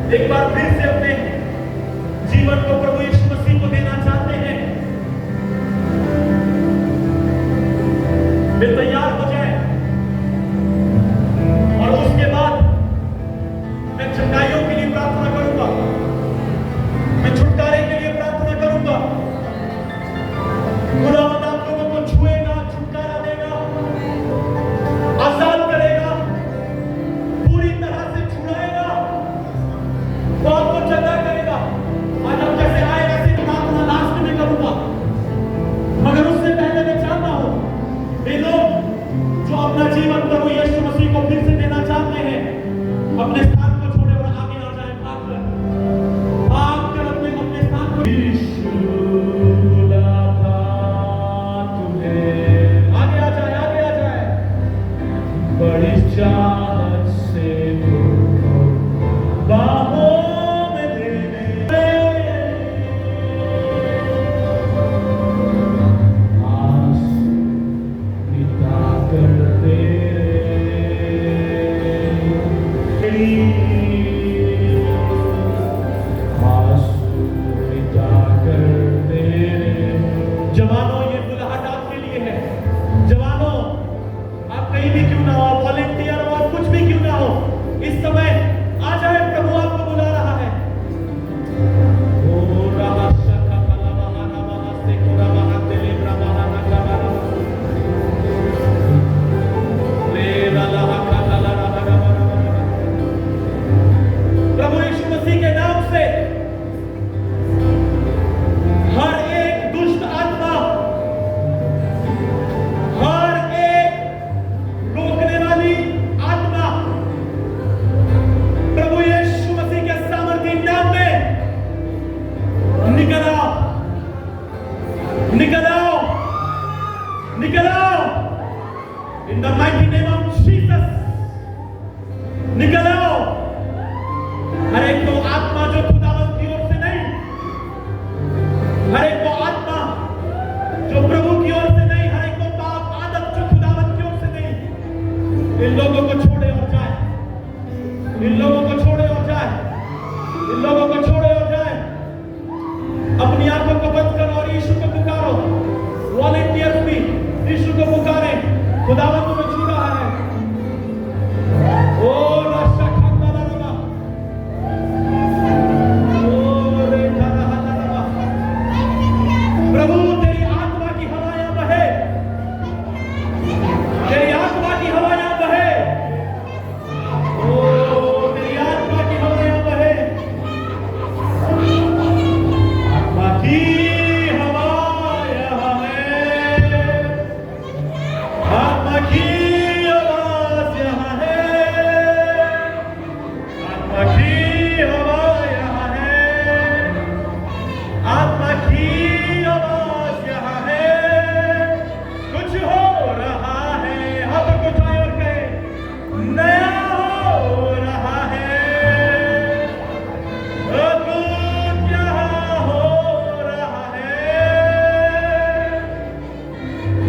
Speaker 1: एक बार फिर से अपने जीवन को प्रभु यीशु मसीह को देना चाहते हैं, वे तैयार हो जाए और उसके बाद मैं चंगाइयों के लिए प्रार्थना करूंगा, मैं छुटकारे के लिए प्रार्थना करूंगा। खुदावंद आप लोगों को छुएगा, छुटकारा देगा, आजाद करेगा, पूरी तरह से छुड़ाएगा, वो आपको चंगा करेगा। आज आप जैसे आए वैसे प्रार्थना लास्ट में करूंगा, मगर उससे पहले मैं चाहता हूं वे लोग जो अपना जीवन प्रभु यीशु मसीह को फिर से देना चाहते हैं, अपने स्थान को छोड़े और आगे आ जाए, भागकर अपने अपने स्थान को। यीशु बुलाता तुम्हें, आगे आ जाए, आगे आ जाए, बड़ी चाहत से तुमको बाहों में लेने, आस पिता करते जवानों, ये बुलाहट आपके लिए है। जवानों, आप कहीं भी क्यों ना हो, वॉलेंटियर हो, कुछ भी क्यों ना हो, इस समय आ जाए, प्रभु आपको बुला रहा है। प्रभु यीशु मसीह के नाम से हर एक दुष्ट आत्मा, हर एक रोकने वाली आत्मा, प्रभु यीशु मसीह के सामर्थी नाम में निकल आओ, निकल आओ, निकल आओ, in the mighty name of Jesus, निकल आओ। हर एक वो आत्मा जो खुदावंद की ओर से नहीं, हर एक वो आत्मा जो प्रभु की ओर से नहीं, हर एक वो पाप आदत जो खुदावंद की ओर से नहीं, इन लोगों को छोड़े और जाए, इन लोगों को छोड़े और जाए, इन लोगों को छोड़े और जाए। अपनी आंखों को बंद करो और यीशु को पुकारो। वॉलेंटियर्स भी यीशु को पुकारे, खुदावंद तुम्हें छू रहा है। ओ प्रभु तेरी आत्मा की हवा यहां बहे, तेरी आत्मा की हवा यहां बहे, ओ तेरी आत्मा की हवा यहां बहे, आत्मा की हवा यहां है, आत्मा की आवाज यहां है, आत्मा की हवा यहां है, आत्मा की आवाज यहां है। कुछ हो रहा है, हाथों को उठाए और कहे, नया हो रहा है, अद्भुत यहां हो रहा है,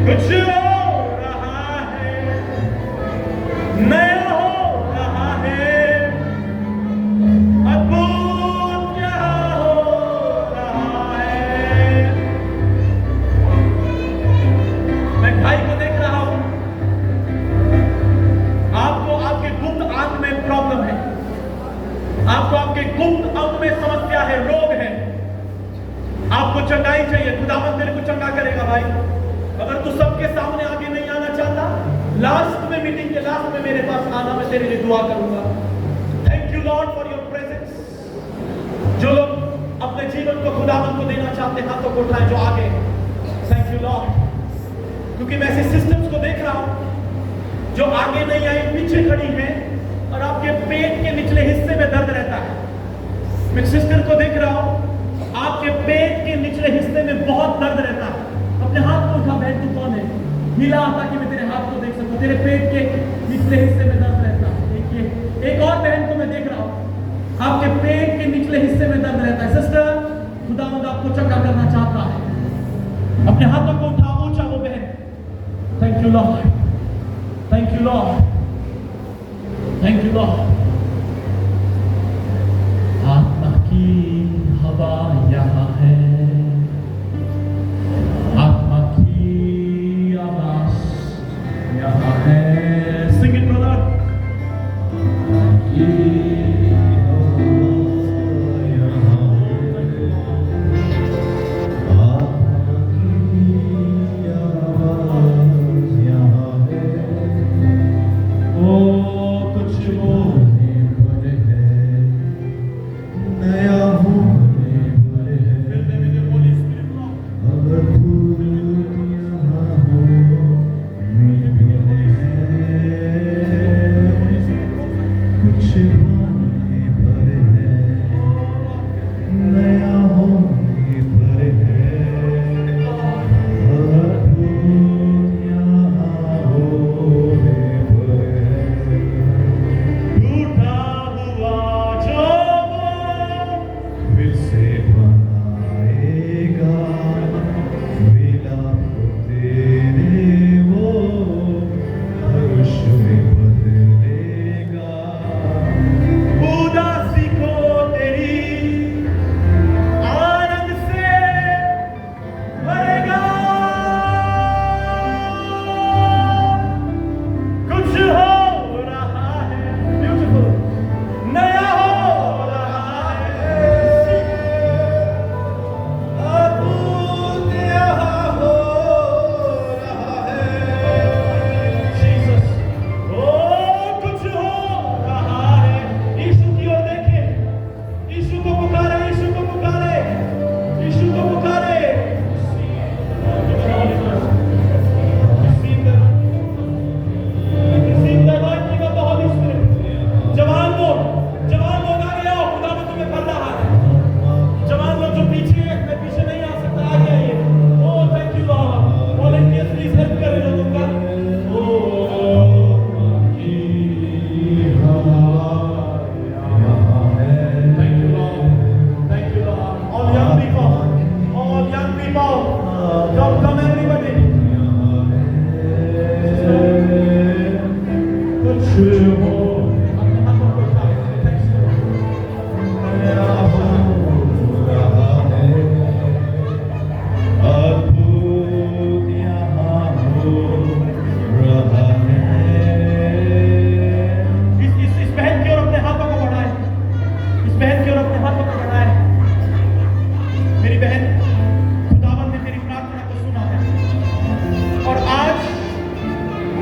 Speaker 1: कुछ हो रहा है, नया हो रहा है, अद्भुत यहां हो रहा है। मैं भाई को देख रहा हूं, आपको आपके गुप्त अंग में प्रॉब्लम है, आपको आपके गुप्त अंग में समस्या है, रोग है, आपको चंगाई चाहिए। खुदावंद तेरे को चंगा करेगा भाई। अगर तू सबके सामने आगे नहीं आना चाहता, लास्ट में, मीटिंग के लास्ट में मेरे पास आना, मैं तेरे लिए दुआ करूंगा। Thank you Lord for your presence. जो लोग अपने जीवन को खुदावंद को देना चाहते हैं, हाथों को उठाएं जो आगे। थैंक यू लॉर्ड, क्योंकि मैं ऐसे सिस्टम्स को देख रहा हूं जो आगे नहीं आई, पीछे खड़ी हैं और आपके पेट के निचले हिस्से में दर्द रहता है। मैं सिस्टर को देख रहा हूं, आपके पेट के निचले हिस्से में बहुत दर्द रहता है। अपने हाथ को उठा, बहन तू कौन है, हिला ताकि मैं तेरे हाथ को देख सकूं। तेरे पेट के निचले हिस्से में दर्द रहता है। देखिए, एक और बहन को मैं देख रहा हूं, आपके पेट के निचले हिस्से में दर्द रहता है। सिस्टर, खुदावंद आपको चंगा करना चाहता है। अपने हाथों को उठा, ऊंचा वो बहन। Thank you Lord, thank you Lord, thank you Lord.
Speaker 2: अब्बा यहाँ है, आत्मा की आवाज यहाँ है। Sing it, brother.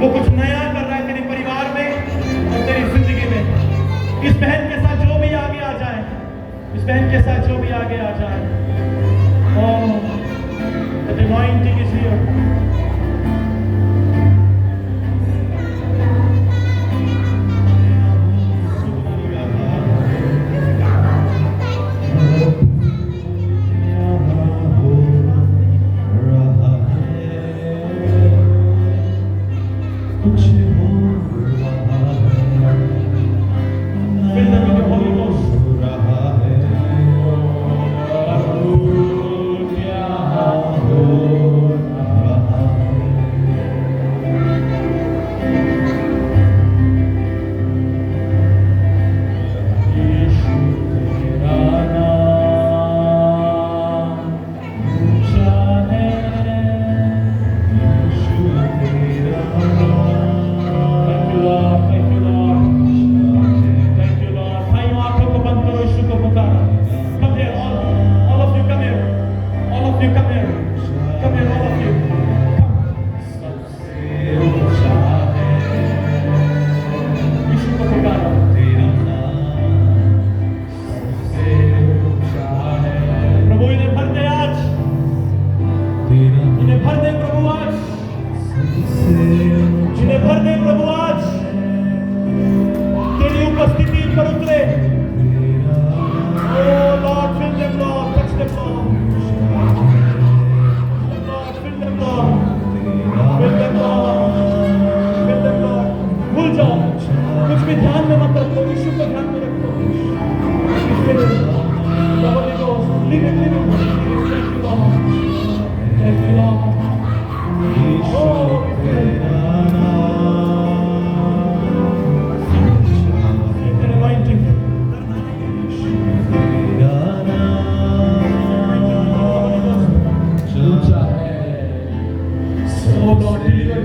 Speaker 2: वो कुछ नया कर रहा है तेरे परिवार में और तेरी जिंदगी में। इस बहन के साथ जो भी आगे आ जाए, इस बहन के साथ जो भी आगे आ जाए, the anointing is here.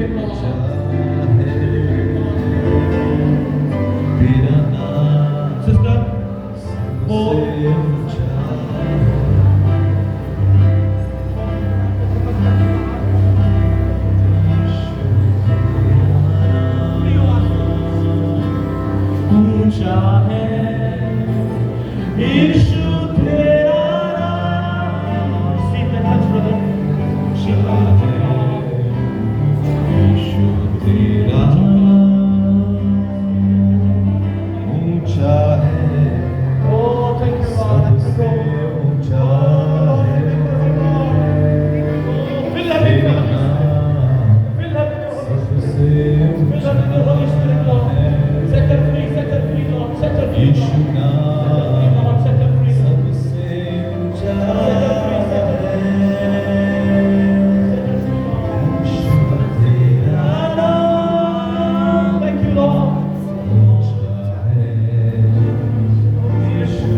Speaker 1: Spirit, Lord.
Speaker 2: तेरा नाम
Speaker 1: Sister, वो ऊंचा है यीशु तेरा नाम। See the touch, brother.
Speaker 2: यीशु तेरा नाम ऊंचा है
Speaker 1: Oh, thank you, Lord.
Speaker 2: सबसे ऊंचा है
Speaker 1: Fill her with
Speaker 2: तेरा
Speaker 1: your
Speaker 2: नाम
Speaker 1: Fill her with your Holy Spirit.
Speaker 2: सबसे
Speaker 1: Fill her with your Holy Spirit, Lord. Set her free, Lord. Set her free,
Speaker 2: Yeshu
Speaker 1: Lord.
Speaker 2: नाम
Speaker 1: Set her free, Lord.
Speaker 2: सबसे ऊंचा यीशु तेरा नाम
Speaker 1: Thank you, Lord.
Speaker 2: ऊंचा है यीशु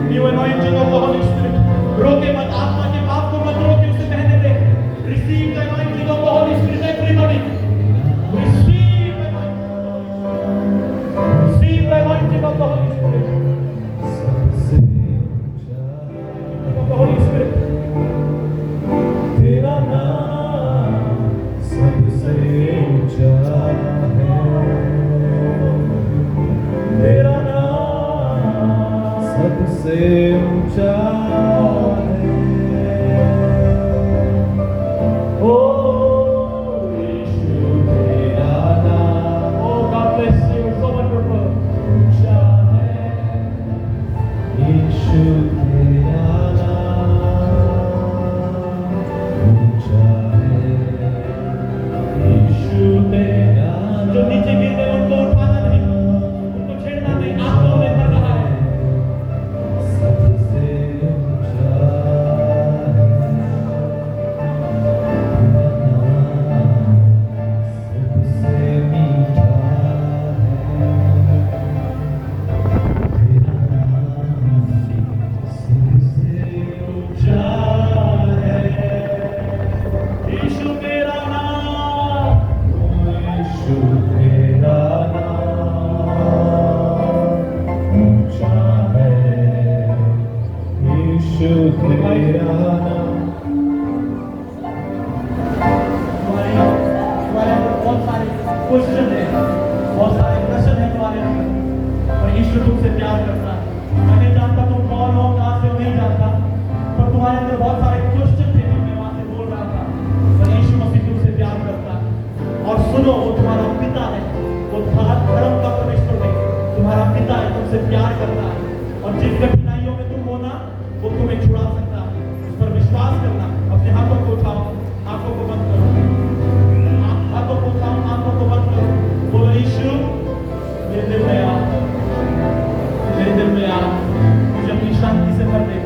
Speaker 1: New anointing of the Holy Spirit. रोके मत, आत्मा के पाप को मत रोके, उसे बहने दे. Receive the anointing of the Holy Spirit, everybody. Receive the anointing of the Holy Spirit. Receive the anointing of the Holy Spirit.
Speaker 2: सबसे ऊंचा
Speaker 1: Of the Holy Spirit.
Speaker 2: तेरा नाम सबसे ऊंचा है तेरा नाम सबसे ऊंचा है ओ यीशु तेरा नाम
Speaker 1: Oh, God bless you. So wonderful.
Speaker 2: ऊंचा है यीशु तेरा नाम ऊंचा है यीशु तेरा
Speaker 1: जो नीचे गिर गए उनको उठाना नहीं, उनको छेड़ना नहीं, आत्मा में कर रहा है.
Speaker 2: सबसे ऊंचा सबसे मीठा सबसे ऊंचा
Speaker 1: यीशु तेरा नाम.
Speaker 2: यीशु तेरा नाम ऊंचा है यीशु तेरा नाम
Speaker 1: तुम्हारे अंदर बहुत सारे क्वेश्चन है, बहुत सारे प्रश्न है तुम्हारे अंदर, और ईश्वर तुमसे प्यार करता है. मैं नहीं जानता तुम कौन हो, कहाँ से हो, नहीं जानता, पर तुम्हारे अंदर बहुत सारे क्वेश्चन थे जो मैं वहां से बोल रहा था. पर यीशु मसीह तुमसे प्यार करता है. और सुनो, वो तुम्हारा पिता है, वो धर्म का परमेश्वर है, तुम्हारा पिता है, तुमसे प्यार करता है. और जिन कठिनाइयों में तुम हो ना, वो तुम्हें छुड़ा सकता है. उस पर विश्वास करना. अपने हाथों को उठाओ, आंखों को बंद करो, हाथों को उठाओ, आंखों को बंद करो. बोलो, यीशु मेरे दिल में आ, मेरे दिल में आ, मुझे अपनी शांति से भर दे.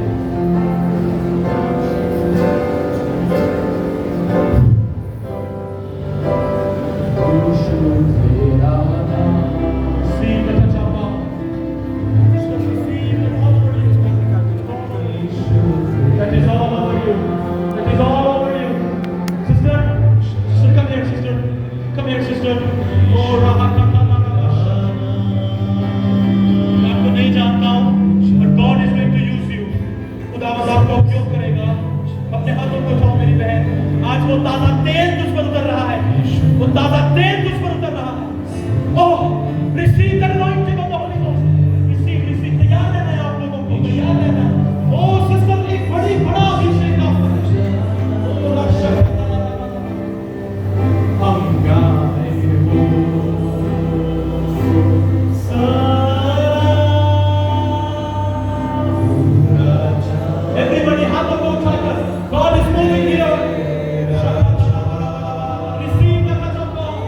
Speaker 2: यीशु तेरा नाम
Speaker 1: Receive the touch of God. Receive the all over you.
Speaker 2: Yeshu
Speaker 1: That is all over you. That is all over you. Sister, come here, sister. Come here, sister. Oh, मैं आपको नहीं जानता हूँ, but God is going to use you. खुदावंद आपका उपयोग करेगा. अपने हाथों को उठाओ मेरी बहन. आज वो ताजा तेल तुझ पर उतर रहा है. वो ताजा तेल तुझ पर उतर रहा है. Oh, receive the anointing of the Holy Ghost. Receive, receive. तैयार रहना है आप लोगों को. तैयार रहना. Oh, sister, एक बड़ा अभिषेक आपका है. Oh, रक्षा. हम गाए वो Everybody, हाथों को उठाकर. God is moving here. Receive the touch of God.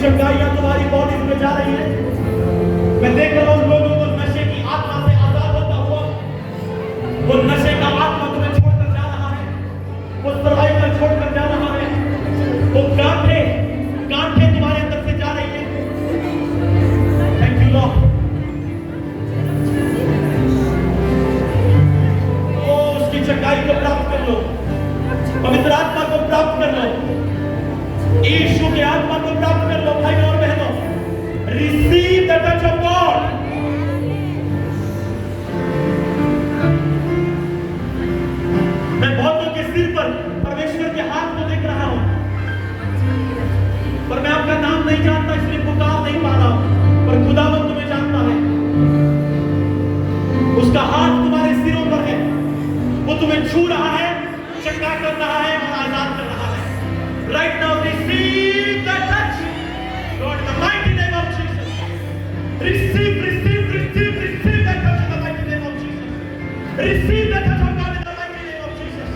Speaker 1: चंगाइयां तुम्हारी बॉडी में जा रही है। मैं देख रहा हूं लोगों को नशे की आत्मा से आजाद होता हुआ। वो नशे का आत्मा तुम्हें छोड़कर जा रहा है, वो सर्वाइवल छोड़कर जा रहा है, वो गांठे तुम्हारे अंदर से जा रही है। Thank you Lord. ओ उसकी चंगाई को प्राप्त कर लो, पवित्र आत्मा को प्राप्त कर लो, यीशु की आत्मा को प्राप्त कर लो। भाई और बहनों, receive the touch of God. मैं बहुतों के सिर पर परमेश्वर के हाथ को देख रहा हूं, पर मैं आपका नाम नहीं जानता इसलिए पुकार नहीं पा रहा हूं, पर खुदावंद तुम्हें जानता है। उसका हाथ तुम्हारे सिरों पर है, वो तुम्हें छू रहा है, चंगा कर रहा है और आजाद कर रहा है। Right now receive the touch, Lord, in the mighty name of Jesus. Receive that touch in the mighty name of Jesus. Receive the touch of God in the mighty name of Jesus.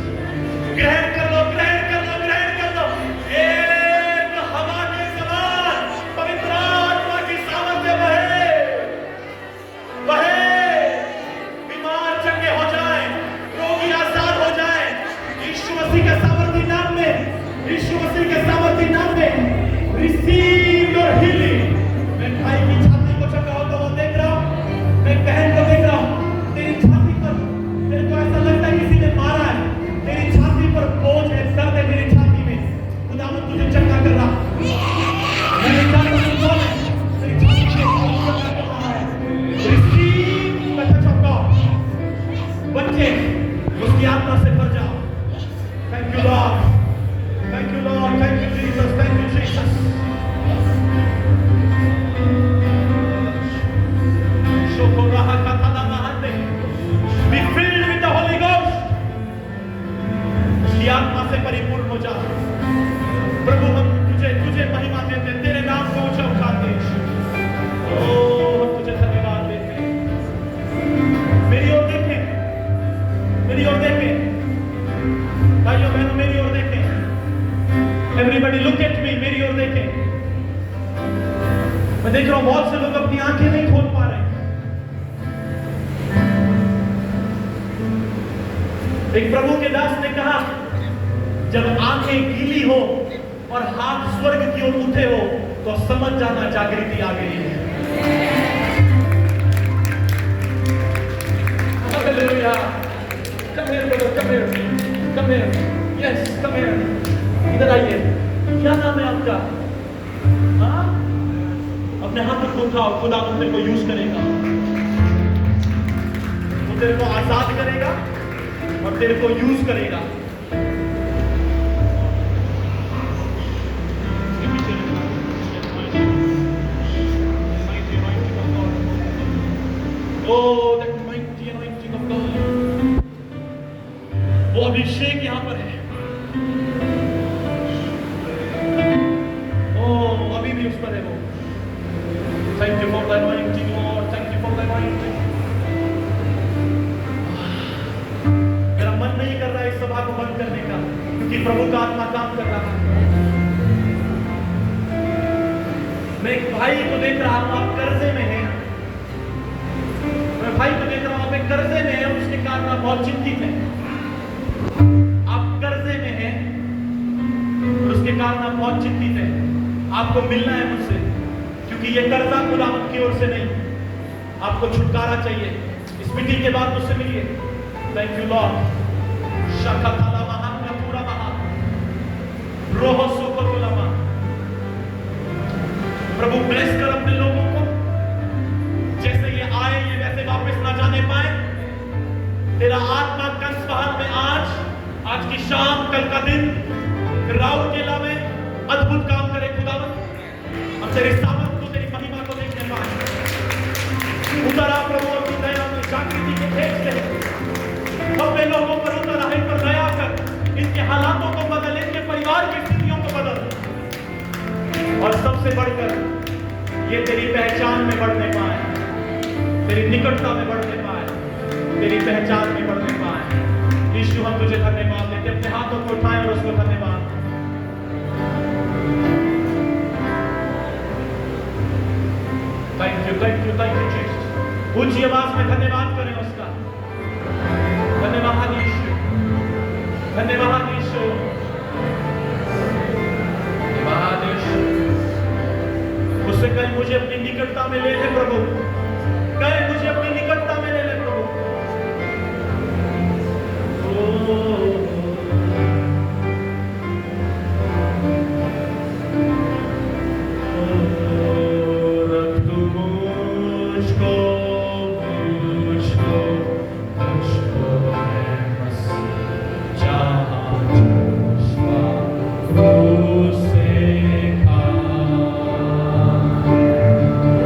Speaker 1: ग्रहण कर लो, ग्रहण कर लो, ग्रहण कर लो। एक हवा के समान पवित्र आत्मा की सामर्थ्य बहे, बहे। बीमार चंगे हो जाए, रोगी आजाद हो जाए, यीशु मसीह के सामर्थ्य नाम में, यीशु मसीह के सामर्थ्य नाम में रिसीव योर हीलिंग। मैं भाई की छाती को चंगा होता हुआ देख रहा हूं, मैं बहन को देख रहा हूं, तेरी छाती पर तेरे को ऐसा लगता है किसी ने मारा है, तेरी छाती पर बोझ है, दर्द है तेरी छाती में, खुदावंद तुझे चंगा कर रहा है। मैं नहीं जानता तू कौन है, तेरी छाती में बोझ चंगा कर रहा है। Receive the touch of God. बच्चे उसकी आत्मा से भर जाओ। Thank you Lord, thank you Lord, thank you Jesus, thank you Jesus. Shokoraha katana mahande, be filled with the Holy Ghost. उसकी आत्मा से परिपूर्ण हो जा। प्रभु हम तुझे महिमा देते हैं, तेरे नाम को ऊंचा उठाते हैं। ओ हम तुझे धन्यवाद देते हैं। मेरी ओर देखें, मेरी ओर देखें, भाइयों बहनों मेरी ओर देखें। Everybody look at me, मेरी ओर देखें। मैं देख रहा हूं बहुत से लोग अपनी आंखें नहीं खोल पा रहे। एक प्रभु के दास ने कहा, जब आंखें गीली हो और हाथ स्वर्ग की ओर उठे हो तो समझ जाना जागृति आ गई है। Hallelujah. Come here, brother, come here, come here. Yes, come here. इधर आइए। क्या नाम है आपका? हाँ? अपने हाथ को उठाओ, खुदा तेरे को यूज करेगा, वो तेरे को आजाद करेगा और तेरे को यूज करेगा। Oh, that mighty anointing of God. वो अभिषेक यहाँ पर है। अभी भी उस पर है वो। Thank you for the anointing, Lord. Thank you for the anointing. मेरा मन नहीं कर रहा है इस सभा को बंद करने का, क्योंकि प्रभु का आत्मा काम कर रहा है। मैं एक भाई को देख रहा हूं, आप कर्जे में हैं। मैं भाई को देख रहा हूं, आप एक कर्जे में हैं, उसके कारण आप बहुत चिंतित हैं। आप कर्जे में हैं और उसके कारण आप बहुत चिंतित हैं। आपको मिलना है मुझसे, क्योंकि ये कर्जा खुदावंद की ओर से नहीं, आपको छुटकारा चाहिए। इस मीटिंग के बाद मुझसे मिलिए। Thank you Lord. शखताला महान पूरा महा रोह सुखतुलमा। प्रभु ब्लेस कर अपने लोगों को, जैसे ये आए ये वैसे वापस ना जाने पाए। तेरा आत्मा कंसबहाल में आज की शाम, कल का दिन राउर केला में अद्भुत काम करे खुदावंद। हम तेरे सामर्थ को, तेरी महिमा को देखने पाए। उतर आ प्रभु अपनी दया में जागृति के भेज दे। अपने लोगों पर उतर आ, इन पर दया कर, इनके हालातों को बदल, इनके परिवार की स्थितियों को बदल, और सबसे बढ़कर ये तेरी पहचान में बढ़ने पाए, तेरी निकटता में बढ़ने पाए, तेरी पहचान में बढ़ने पाए। यीशु हम तुझे धन्यवाद देते, अपने हाथों को उठाएं और उसको धन्यवाद। Thank you Jesus. ऊंची आवाज में धन्यवाद करें उसका। धन्यवाद यीशु, धन्यवाद यीशु, धन्यवाद यीशु। उससे कल मुझे अपनी निकटता में ले ले प्रभु, कल मुझे अपनी निकटता में ले ले प्रभु। रख तू मुझको, मुझको, मुझको है मसीह, जहाँ जुश्वा उसे खा।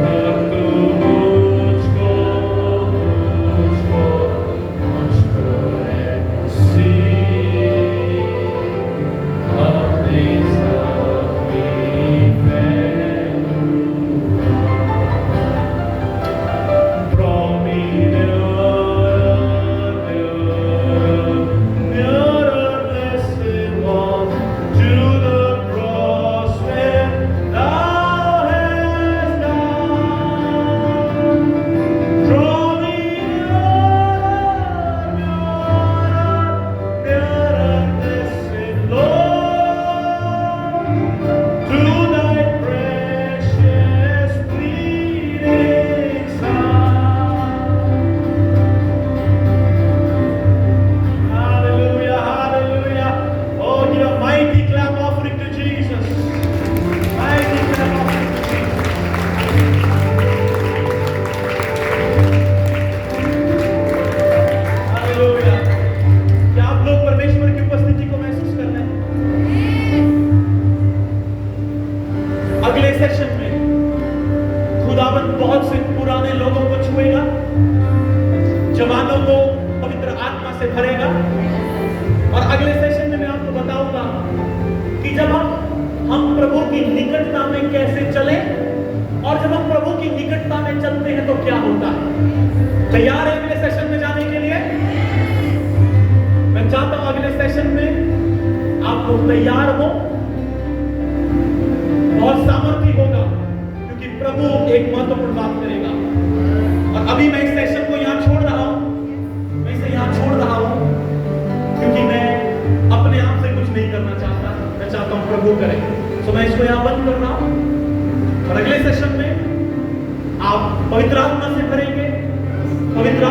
Speaker 1: रख तू मुझको, मुझको, मुझको है मसीह, अपने सभी जवानों को पवित्र आत्मा से भरेगा। और अगले सेशन में मैं आपको बताऊंगा कि जब हम प्रभु की निकटता में कैसे चले, और जब हम प्रभु की निकटता में चलते हैं तो क्या होता है। तैयार है अगले सेशन में जाने के लिए? मैं चाहता हूं अगले सेशन में आप लोग तैयार हो, बहुत सामर्थ्य होगा, क्योंकि प्रभु एक महत्वपूर्ण बात करेगा। और अभी मैं इस सेशन को यहां छोड़ रहा हूं, मैं इसे यहां छोड़ रहा हूं, क्योंकि मैं अपने आप से कुछ नहीं करना चाहता, मैं चाहता हूं प्रभु करे। तो मैं इसको यहां बंद कर रहा हूं, और अगले सेशन में आप पवित्र आत्मा से भरेंगे, पवित्र